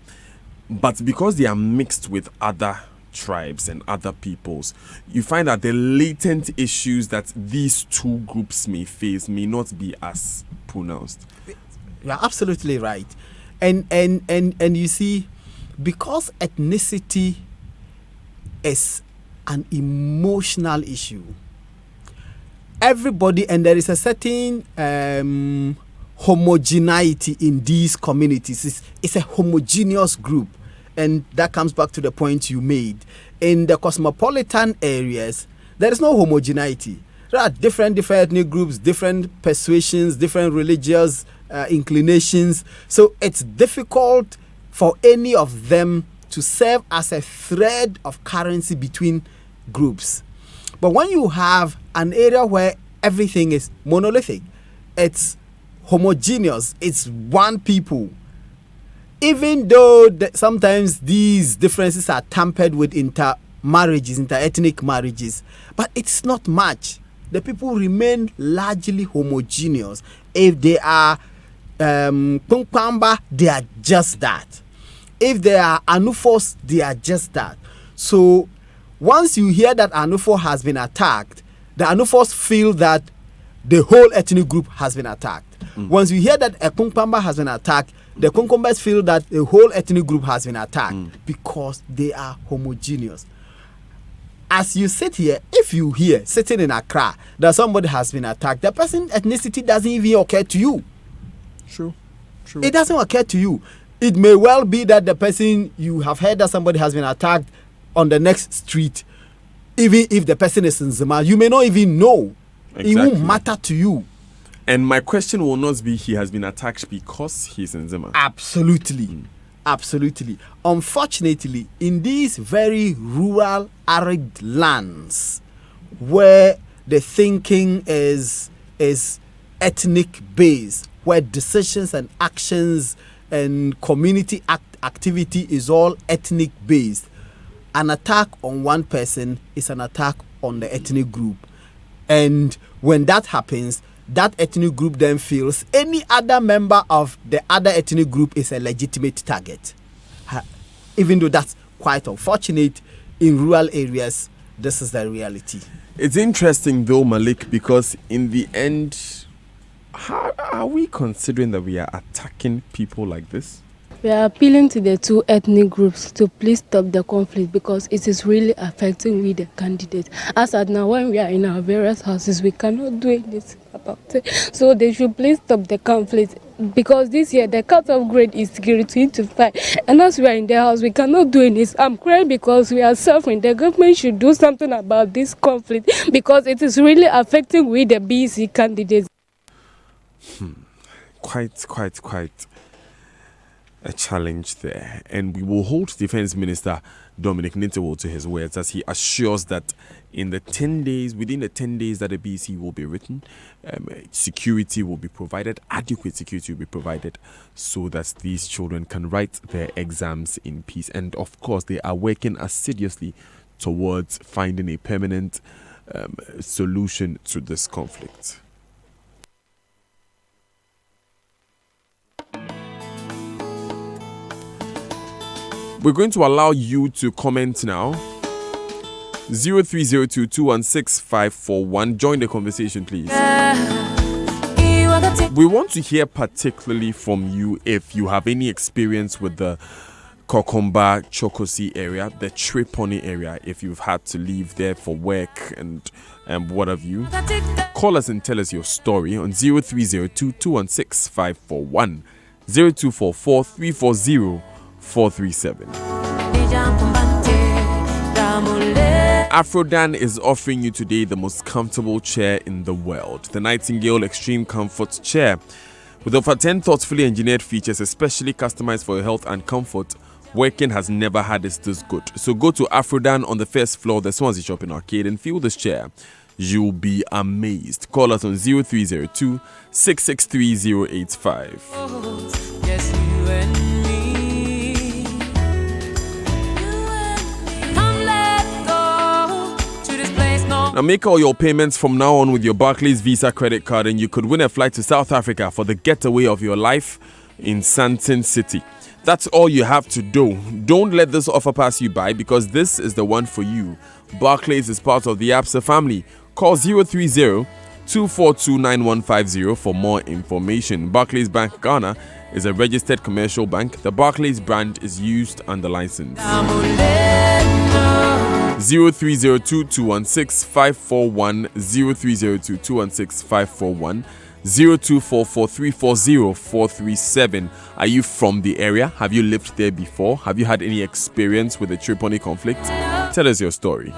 But because they are mixed with other tribes and other peoples, you find that the latent issues that these two groups may face may not be as pronounced. You're absolutely right. And you see, because ethnicity is an emotional issue, everybody, and there is a certain homogeneity in these communities. It's a homogeneous group. And that comes back to the point you made. In the cosmopolitan areas, there is no homogeneity. There are different ethnic groups, different persuasions, different religious inclinations. So it's difficult for any of them to serve as a thread of currency between groups. But when you have an area where everything is monolithic, it's homogeneous, it's one people, even though sometimes these differences are tampered with inter-ethnic marriages, but it's not much. The people remain largely homogeneous. If they are Punkpamba, they are just that. If they are Anufos, they are just that. So once you hear that Anufo has been attacked, the Anufos feel that the whole ethnic group has been attacked. Once you hear that a Punkpamba has been attacked, the Konkombes feel that the whole ethnic group has been attacked because they are homogeneous. As you sit here, if you hear sitting in Accra that somebody has been attacked, the person's ethnicity doesn't even occur to you. True. It doesn't occur to you. It may well be that the person, you have heard that somebody has been attacked on the next street, Even if the person is in Zima, you may not even know. Exactly. It won't matter to you. And my question will not be he has been attacked because he's in Zima. Absolutely. Absolutely. Unfortunately, in these very rural, arid lands where the thinking is ethnic based, where decisions and actions and community activity is all ethnic based, an attack on one person is an attack on the ethnic group. And when that happens, that ethnic group then feels any other member of the other ethnic group is a legitimate target. Even though that's quite unfortunate, in rural areas, this is the reality. It's interesting though, Malik, because in the end, how are we considering that we are attacking people like this? We are appealing to the two ethnic groups to please stop the conflict because it is really affecting we the candidates. As at now, when we are in our various houses, we cannot do anything about it. So they should please stop the conflict because this year the cut-off grade is 25. And as we are in the house, we cannot do anything. I'm crying because we are suffering. The government should do something about this conflict because it is really affecting we the BC candidates. Quite a challenge there, and we will hold Defense Minister Dominic Nintewo to his words as he assures that within the 10 days that the BC will be written, security will be provided, adequate security will be provided so that these children can write their exams in peace. And of course, they are working assiduously towards finding a permanent solution to this conflict. We're going to allow you to comment now. 0302216541. Join the conversation, please. We want to hear particularly from you if you have any experience with the Kokomba Chokosi area, the Chereponi area, if you've had to leave there for work and what have you. Call us and tell us your story on 0302216541, 0244 437. Afrodan is offering you today the most comfortable chair in the world, the Nightingale Extreme Comfort Chair. With over 10 thoughtfully engineered features, especially customized for your health and comfort, working has never had it this good. So go to Afrodan on the first floor, the Swansea Shopping Arcade, and feel this chair. You'll be amazed. Call us on 0302 663 085. Yes, you and me. Now make all your payments from now on with your Barclays Visa credit card and you could win a flight to South Africa for the getaway of your life in Sandton City. That's all you have to do. Don't let this offer pass you by because this is the one for you. Barclays is part of the ABSA family. Call 030-242-9150 for more information. Barclays Bank Ghana is a registered commercial bank. The Barclays brand is used under license. 0302-216-541, 0302-216-541, 0244-340-437. Are you from the area? Have you lived there before? Have you had any experience with the Chereponi conflict? Tell us your story.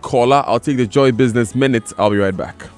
Caller, I'll take the Joy Business Minute. I'll be right back.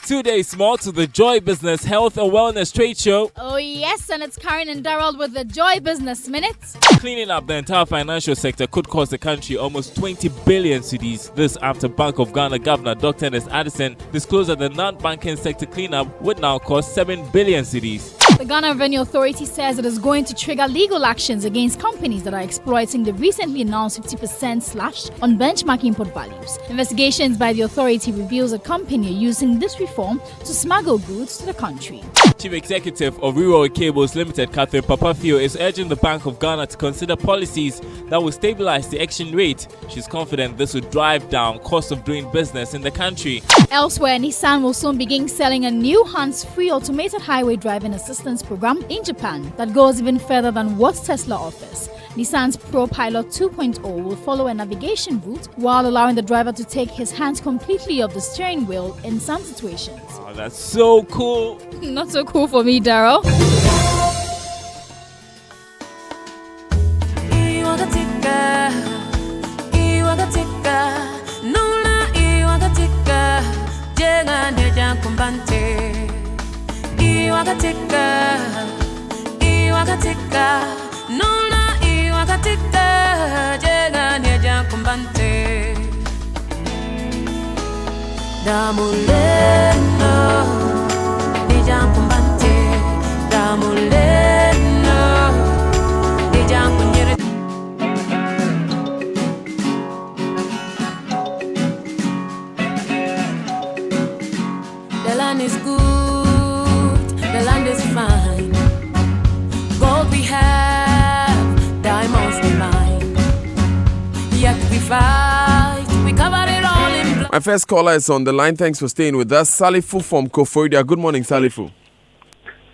2 days more to the Joy Business Health and Wellness Trade Show. Oh yes, and it's Karen and Daryl with the Joy Business Minute. Cleaning up the entire financial sector could cost the country almost 20 billion cedis. This after Bank of Ghana Governor Dr. Ernest Addison disclosed that the non-banking sector cleanup would now cost 7 billion cedis. The Ghana Revenue Authority says it is going to trigger legal actions against companies that are exploiting the recently announced 50% slash on benchmark import values. Investigations by the authority reveals a company using this reform to smuggle goods to the country. Chief Executive of Rural Cables Limited, Catherine Papafio, is urging the Bank of Ghana to consider policies that will stabilize the exchange rate. She's confident this will drive down cost of doing business in the country. Elsewhere, Nissan will soon begin selling a new hands-free automated highway driving assistance program in Japan that goes even further than what Tesla offers. Nissan's Pro Pilot 2.0 will follow a navigation route while allowing the driver to take his hands completely off the steering wheel in some situations. Oh, that's so cool. Not so cool for me, Daryl. The land is good, the land is fine. Gold we have, diamonds we mine. Yet we fight, we cover it all in blood. My first caller is on the line. Thanks for staying with us. Salifu from Koforidua. Good morning, Salifu.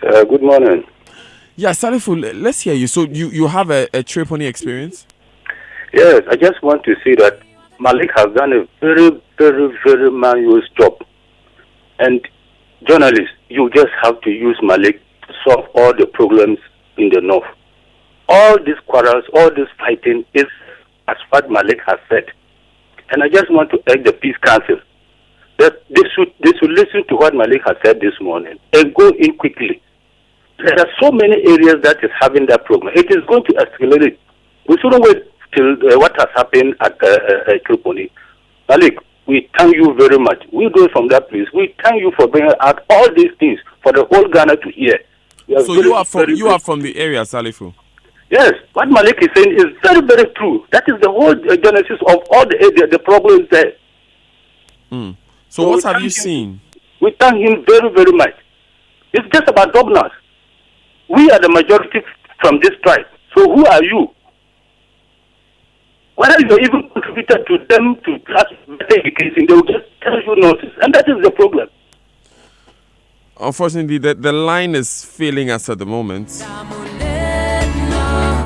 Good morning. Yeah, Salifu, let's hear you. So you have a Chereponi experience? Yes, I just want to say that Malik has done a very, very, very manual job. And journalists, you just have to use Malik to solve all the problems in the north. All these quarrels, all this fighting is as what Malik has said. And I just want to urge the Peace Council that they should listen to what Malik has said this morning and go in quickly. There are so many areas that is having that problem. It is going to escalate. We shouldn't wait till what has happened at Chereponi. Malik, we thank you very much. We do it from that place. We thank you for bringing out all these things for the whole Ghana to hear. So you are from the area, Salifu? Yes, what Malik is saying is very, very true. That is the whole genesis of all the problems there. So what have you seen? We thank him very, very much. It's just about governance. We are the majority from this tribe. So who are you? Whether you even contributed to them to class better education, they will just tell you nonsense. And that is the problem. Unfortunately, the line is failing us at the moment.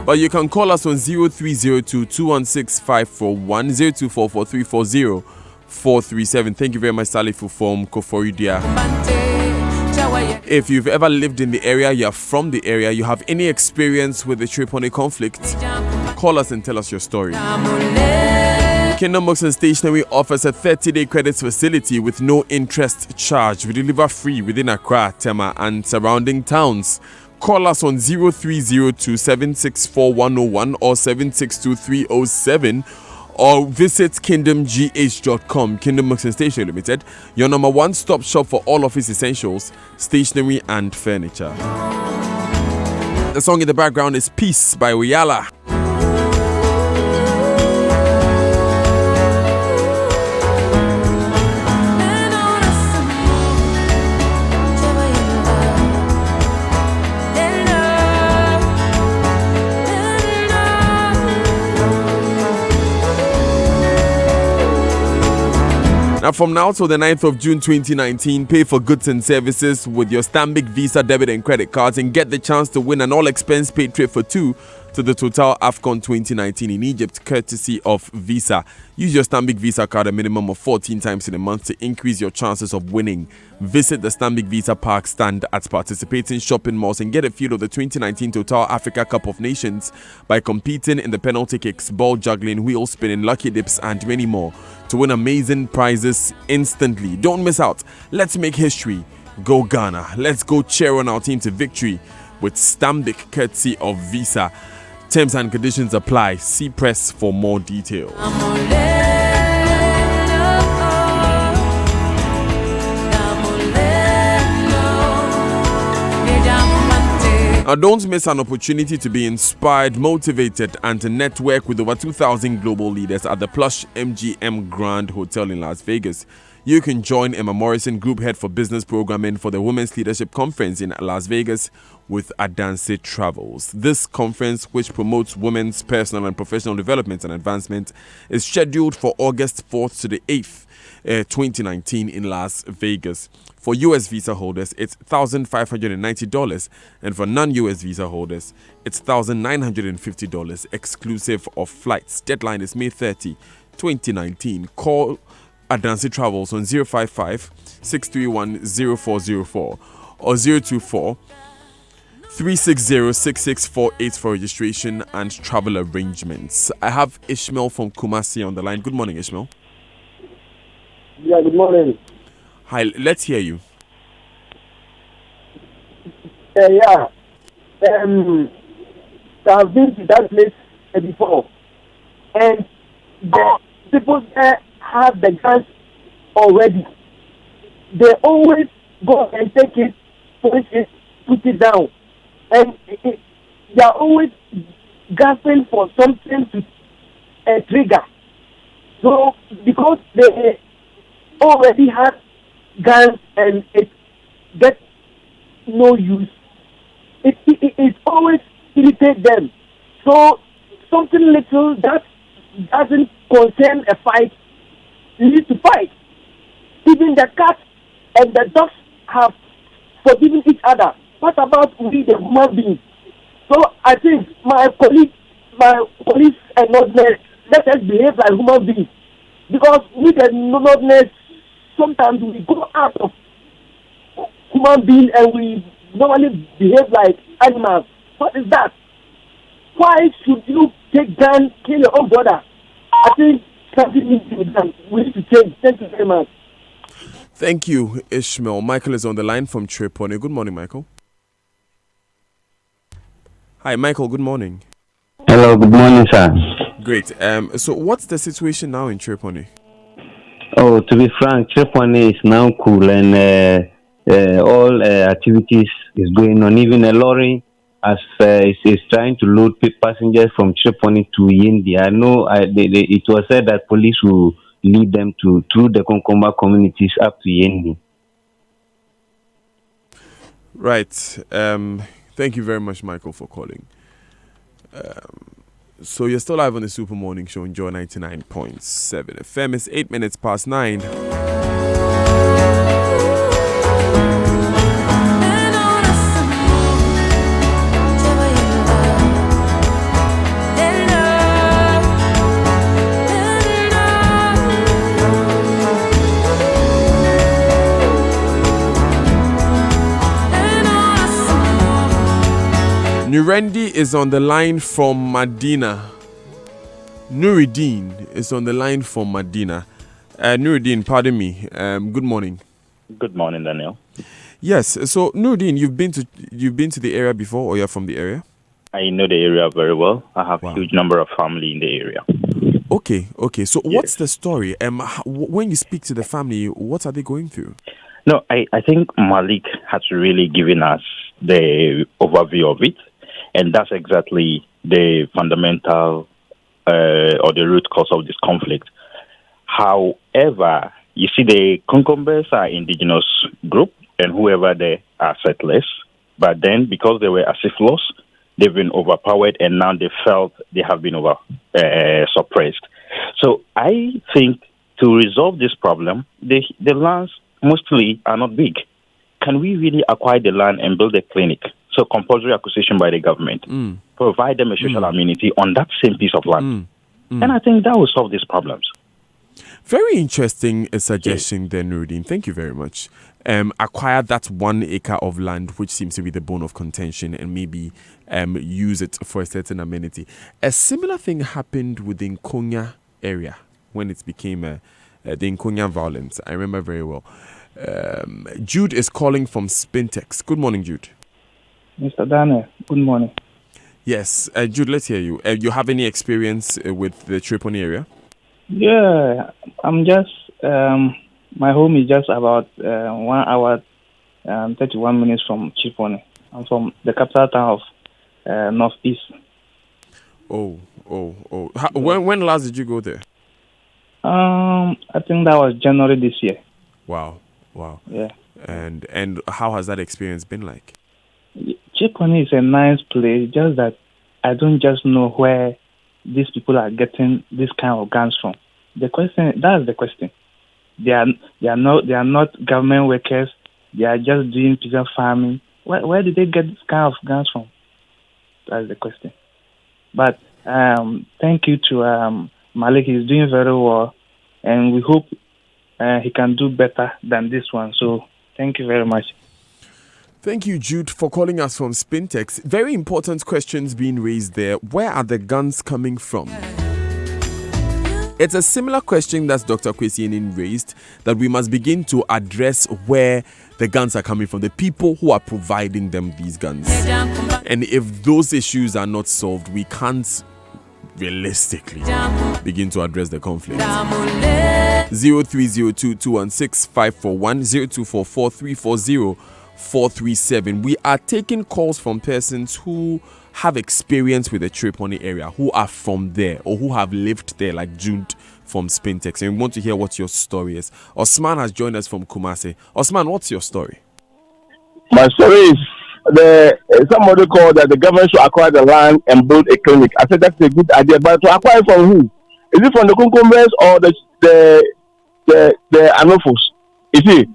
But you can call us on 0302 216 541 0244 340 437. Thank you very much, Salifu from Koforidua. If you've ever lived in the area, you're from the area, you have any experience with the Chereponi conflict, call us and tell us your story. Kingdom Books and Stationery offers a 30-day credit facility with no interest charge. We deliver free within Accra, Tema, and surrounding towns. Call us on 0302 764 101 or 762 307 or visit kingdomgh.com. Kingdom Books and Stationery Limited, your number one stop shop for all office essentials, stationery and furniture. The song in the background is Peace by Oyala. Now, from now till the 9th of June 2019, pay for goods and services with your Stanbic Visa debit and credit cards and get the chance to win an all-expense paid trip for two to the Total AFCON 2019 in Egypt, courtesy of Visa. Use your Stanbic Visa card a minimum of 14 times in a month to increase your chances of winning. Visit the Stanbic Visa Park stand at participating shopping malls and get a feel of the 2019 Total Africa Cup of Nations by competing in the penalty kicks, ball juggling, wheel spinning, lucky dips, and many more to win amazing prizes instantly. Don't miss out. Let's make history. Go Ghana. Let's go cheer on our team to victory with Stanbic courtesy of Visa. Terms and conditions apply. See press for more details. Now, don't miss an opportunity to be inspired, motivated, and to network with over 2,000 global leaders at the plush MGM Grand Hotel in Las Vegas. You can join Emma Morrison, Group Head for Business Programming for the Women's Leadership Conference in Las Vegas with Adanse Travels. This conference, which promotes women's personal and professional development and advancement, is scheduled for August 4th to the 8th, 2019 in Las Vegas. For US visa holders, it's $1,590, and for non-US visa holders, it's $1,950 exclusive of flights. Deadline is May 30, 2019. Call Adanse Travels on 055-631-0404 or 024-360-6648 for registration and travel arrangements. I have Ishmael from Kumasi on the line. Good morning, Ishmael. Yeah, good morning. Hi, let's hear you. Yeah. I've been to that place before, and the people there have the guns already. They always go and take it, polish it, put it down, and they are always gasping for something to trigger. So because they already have guns and it gets no use, it always irritates them. So something little that doesn't concern a fight leads to fight. Even the cats and the dogs have forgiven each other. What about we, the human beings? So I think my police and nordness, let us behave like human beings. Because with the nordness, sometimes we go out of human being and we normally behave like animals. What is that? Why should you take gun, kill your own brother? I think something needs to be done. We need to change. Thank you very much. Thank you, Ishmael. Michael is on the line from Chereponi. Good morning, Michael. Hi, Michael. Good morning. Hello. Good morning, sir. Great. So what's the situation now in Chereponi? Oh, to be frank, Chereponi is now cool and all activities is going on. Even a lorry is trying to load passengers from Chereponi to Yindi. I know it was said that police will lead them through the Konkomba communities up to Yindi. Right. Thank you very much, Michael, for calling. So you're still live on the Super Morning Show on Joy 99.7 FM. It's 8 minutes past 9. Nurendi is on the line from Medina. Nuruddin is on the line from Medina. Nuruddin, pardon me. Good morning. Good morning, Daniel. Yes. So Nuruddin, you've been to the area before, or you're from the area? I know the area very well. I have a huge number of family in the area. Okay. So what's the story? When you speak to the family, what are they going through? No, I think Malik has really given us the overview of it. And that's exactly the fundamental or the root cause of this conflict. However, you see, the Konkombes are indigenous group, and whoever they are settlers. But then, because they were Asiflos, they've been overpowered, and now they felt they have been suppressed. So I think to resolve this problem, the lands mostly are not big. Can we really acquire the land and build a clinic? So compulsory acquisition by the government. Provide them a social amenity on that same piece of land. And I think that will solve these problems. Very interesting suggestion there, Nuruddin. Thank you very much. Acquire that 1 acre of land, which seems to be the bone of contention, and maybe use it for a certain amenity. A similar thing happened with the Nkonya area when it became the Nkonya violence. I remember very well. Jude is calling from Spintex. Good morning, Jude. Mr. Daniel, good morning. Yes, Jude, let's hear you. You have any experience with the Chereponi area? Yeah, I'm just, my home is just about 1 hour, 31 minutes from Chereponi. I'm from the capital town of Northeast. Oh. When last did you go there? I think that was January this year. Wow. Yeah. And how has that experience been like? Chereponi is a nice place, just that I don't just know where these people are getting this kind of guns from. That's the question. They are not government workers. They are just doing pigeon farming. Where did they get this kind of guns from? That's the question. But thank you to Malik. He's doing very well, and we hope he can do better than this one. So thank you very much. Thank you, Jude, for calling us from Spintex. Very important questions being raised there. Where are the guns coming from? It's a similar question that Dr. Kwesi Enin raised, that we must begin to address where the guns are coming from, the people who are providing them these guns. And if those issues are not solved, we can't realistically begin to address the conflict. 0302-216-541, 0244-340-437. We are taking calls from persons who have experience with the Chereponi area, who are from there or who have lived there, like Jude from Spintex, and we want to hear what your story is. Osman has joined us from Kumasi. Osman, what's your story? My story is somebody called that the government should acquire the land and build a clinic. I said that's a good idea, but to acquire from who? Is it from the Kunkumbers or the Anofos? You see?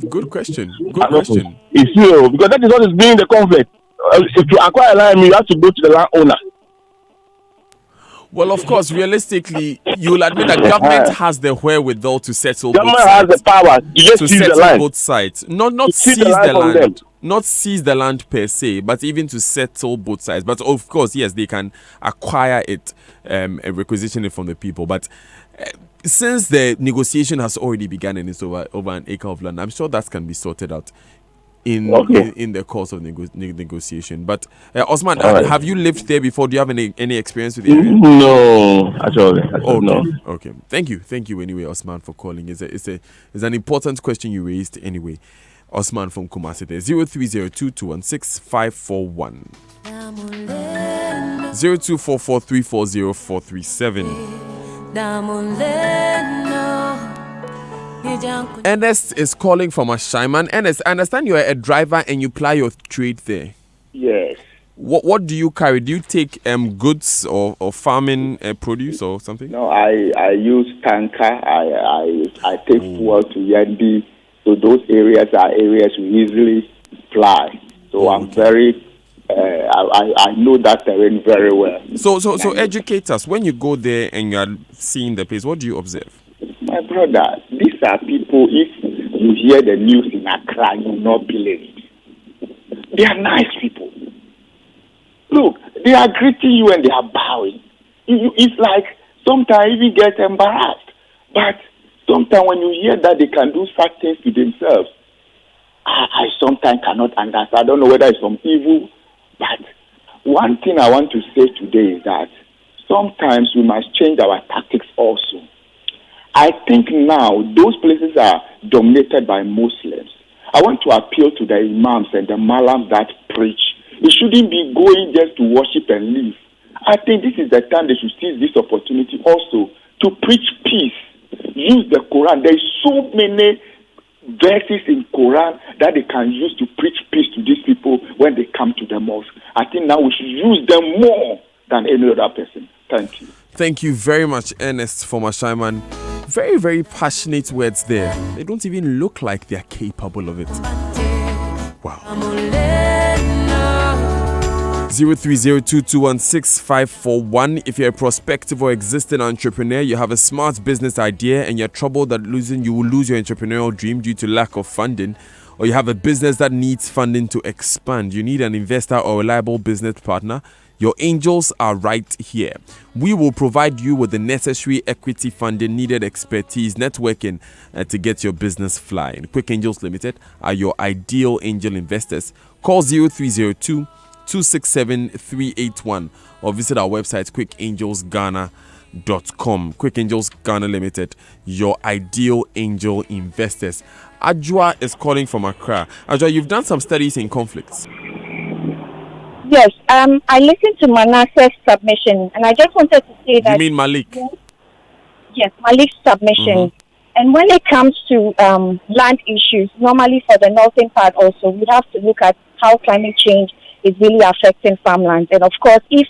Good question. Question. It's you, because that is what is being the conflict. If you acquire land, you have to go to the landowner. Well, of course, realistically, you'll admit that government has the wherewithal to settle government both sides. has the power to settle the land. both sides. Not seize the land. Not seize the land per se, but even to settle both sides. But of course, yes, they can acquire it and requisition it from the people. But since the negotiation has already begun and it's over an acre of land, I'm sure that can be sorted out in the course of negotiation. But Osman, have you lived there before? Do you have any experience with the area? No, actually. No. Okay. Thank you anyway, Osman, for calling. It's an important question you raised anyway. Osman from Kumasi there. 0302-216-541. 0244-340-437. Ernest is calling from Ashaiman. Ernest, I understand you are a driver and you ply your trade there. Yes. What do you carry? Do you take goods or farming produce or something? No, I use tanker. I take fuel to Yandi. So those areas are areas we easily fly. So I'm very I know that terrain very well. So educate us. When you go there and you are seeing the place, what do you observe? My brother, these are people, if you hear the news in Accra, you will not believe it. They are nice people. Look, they are greeting you and they are bowing. It's like sometimes you even get embarrassed. But sometimes when you hear that they can do such things to themselves, I sometimes cannot understand. I don't know whether it's from evil. But one thing I want to say today is that sometimes we must change our tactics also. I think now those places are dominated by Muslims. I want to appeal to the imams and the malams that preach. It shouldn't be going just to worship and leave. I think this is the time they should seize this opportunity also to preach peace. Use the Quran. There is so many verses in Quran that they can use to preach peace to these people when they come to the mosque. I think now we should use them more than any other person. Thank you. Thank you very much, Ernest from Ashaiman. Very, very passionate words there. They don't even look like they're capable of it. Wow. 0302-216-541. If you're a prospective or existing entrepreneur, you have a smart business idea and you're troubled that you will lose your entrepreneurial dream due to lack of funding, or you have a business that needs funding to expand, you need an investor or reliable business partner, your angels are right here. We will provide you with the necessary equity funding, needed expertise, networking to get your business flying. Quick Angels Limited are your ideal angel investors. Call 0302-267-381 or visit our website quickangelsghana.com. quickangels.com. Quick Angels Ghana Limited, your ideal angel investors. Ajwa is calling from Accra. Ajwa, you've done some studies in conflicts. Yes, I listened to Manasseh's submission, and I just wanted to say that... You mean Malik? Yes, Malik's submission. And when it comes to land issues, normally for the northern part also, we have to look at how climate change is really affecting farmland. And of course, if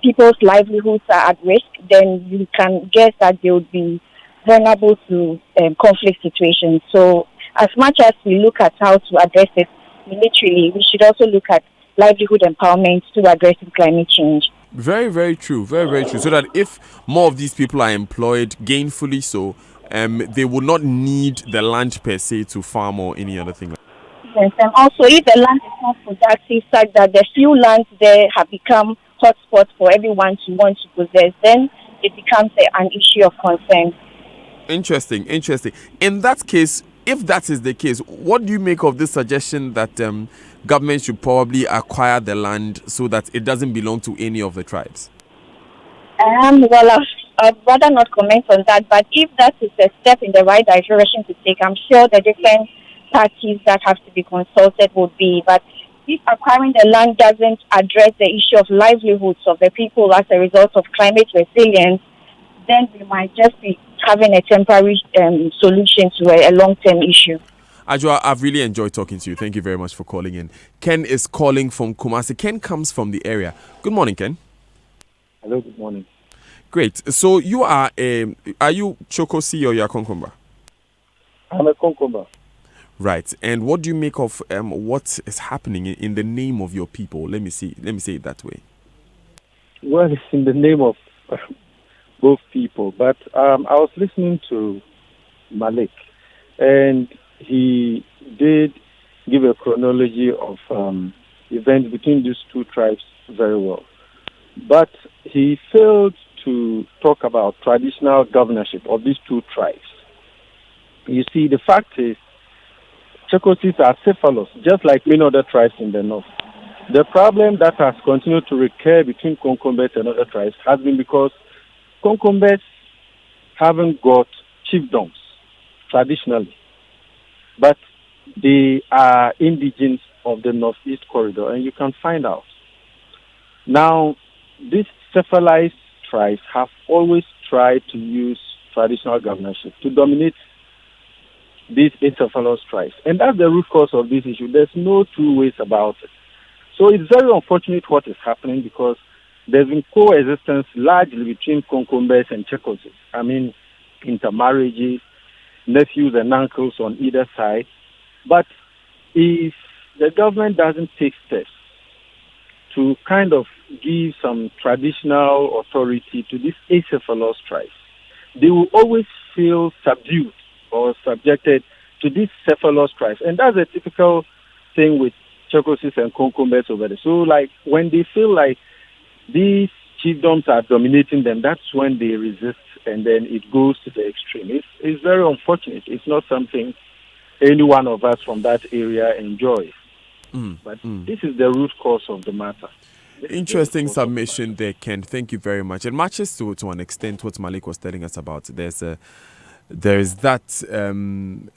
people's livelihoods are at risk, then you can guess that they would be vulnerable to conflict situations. So as much as we look at how to address it militarily, we should also look at livelihood empowerment to addressing climate change. Very, very true. Very, very true. So that if more of these people are employed gainfully, so they will not need the land per se to farm or any other thing. Yes, and also if the land is not productive, such that the few lands there have become hotspots for everyone to want to possess, then it becomes an issue of concern. Interesting. In that case, if that is the case, what do you make of this suggestion that government should probably acquire the land so that it doesn't belong to any of the tribes? Well, I'd rather not comment on that, but if that is a step in the right direction to take, I'm sure the different parties that have to be consulted would be. But if acquiring the land doesn't address the issue of livelihoods of the people as a result of climate resilience, then we might just be having a temporary solution to a long-term issue. Ajwa, I've really enjoyed talking to you. Thank you very much for calling in. Ken is calling from Kumasi. Ken comes from the area. Good morning, Ken. Hello, good morning. Great. So you are you Chokosi or you are Konkomba? I'm a Konkomba. Right. And what do you make of what is happening in the name of your people? Let me say it that way. Well, it's in the name of both people. But I was listening to Malik, and he did give a chronology of events between these two tribes very well. But he failed to talk about traditional governorship of these two tribes. You see, the fact is, Chekosis are cephalous, just like many other tribes in the north. The problem that has continued to recur between Konkombes and other tribes has been because Konkombes haven't got chiefdoms traditionally, but they are indigenes of the northeast corridor, and you can find out. Now, these cephalized tribes have always tried to use traditional governorship to dominate these encephalous tribes. And that's the root cause of this issue. There's no two ways about it. So it's very unfortunate what is happening because there's been coexistence largely between Konkombes and Chekosis. I mean, intermarriages, nephews and uncles on either side. But if the government doesn't take steps to kind of give some traditional authority to these acephalous tribes, they will always feel subdued or subjected to these cephalous tribes. And that's a typical thing with Chekosis and Konkombes over there. So, like, when they feel like these chiefdoms are dominating them, that's when they resist, and then it goes to the extreme. It's very unfortunate. It's not something any one of us from that area enjoys. But this is the root cause of the matter. Interesting submission there, Ken. Thank you very much. It matches to an extent what Malik was telling us about. There is that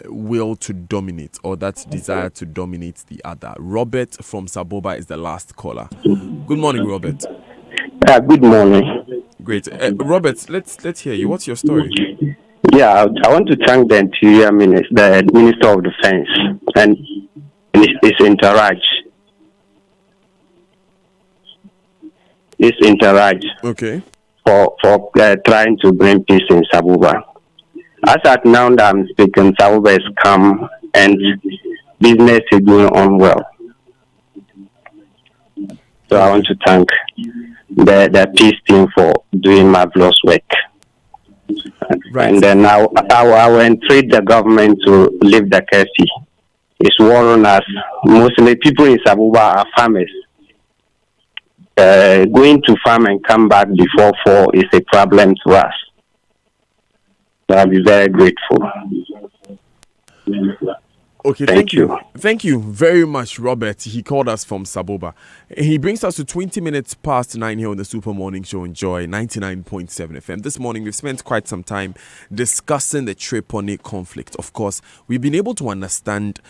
will to dominate, or that desire to dominate the other. Robert from Saboba is the last caller. Good morning, Robert. Good morning. Great. Robert, let's hear you. What's your story? Yeah, I want to thank the Interior Minister, the Minister of Defense, and his Interage. Okay. For trying to bring peace in Sabuba. As at now that I'm speaking, Sabuba has come and business is going on well. So I want to thank the peace team for doing marvelous work. Right. And then I will entreat the government to leave the Kersi. It's warning us. Mostly people in Sabuba are farmers. Going to farm and come back before 4 is a problem to us. So I'll be very grateful. Okay, thank you. Thank you very much, Robert. He called us from Saboba. He brings us to 20 minutes past 9 here on the Super Morning Show on Joy 99.7 FM. This morning, we've spent quite some time discussing the Chereponi conflict. Of course, we've been able to understand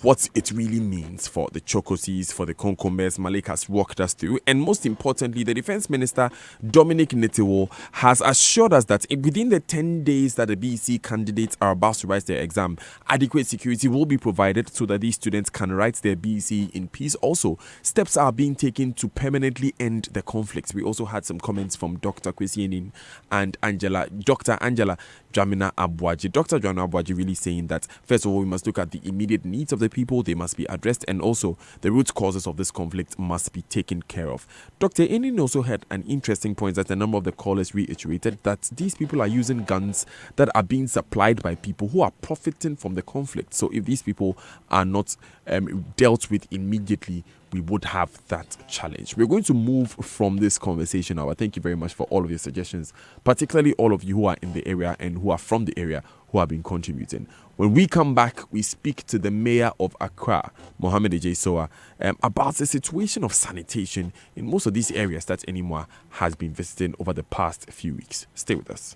what it really means for the Chokosis, for the Konkombes. Malik has walked us through. And most importantly, the Defense Minister, Dominic Nitiwo, has assured us that within the 10 days that the BEC candidates are about to write their exam, adequate security will be provided so that these students can write their BEC in peace. Also, steps are being taken to permanently end the conflict. We also had some comments from Dr. Kwesienin and Dr. Angela Jamina Abwaji. Dr. Jamina Abwaji really saying that, first of all, we must look at the immediate needs of the people. They must be addressed, and also the root causes of this conflict must be taken care of. Dr. Enin also had an interesting point that a number of the callers reiterated that these people are using guns that are being supplied by people who are profiting from the conflict. So if these people are not dealt with immediately, we would have that challenge. We're going to move from this conversation now. Thank you very much for all of your suggestions, particularly all of you who are in the area and who are from the area who have been contributing. When we come back, we speak to the mayor of Accra, Mohammed Ejaisoa, about the situation of sanitation in most of these areas that Enimwa has been visiting over the past few weeks. Stay with us.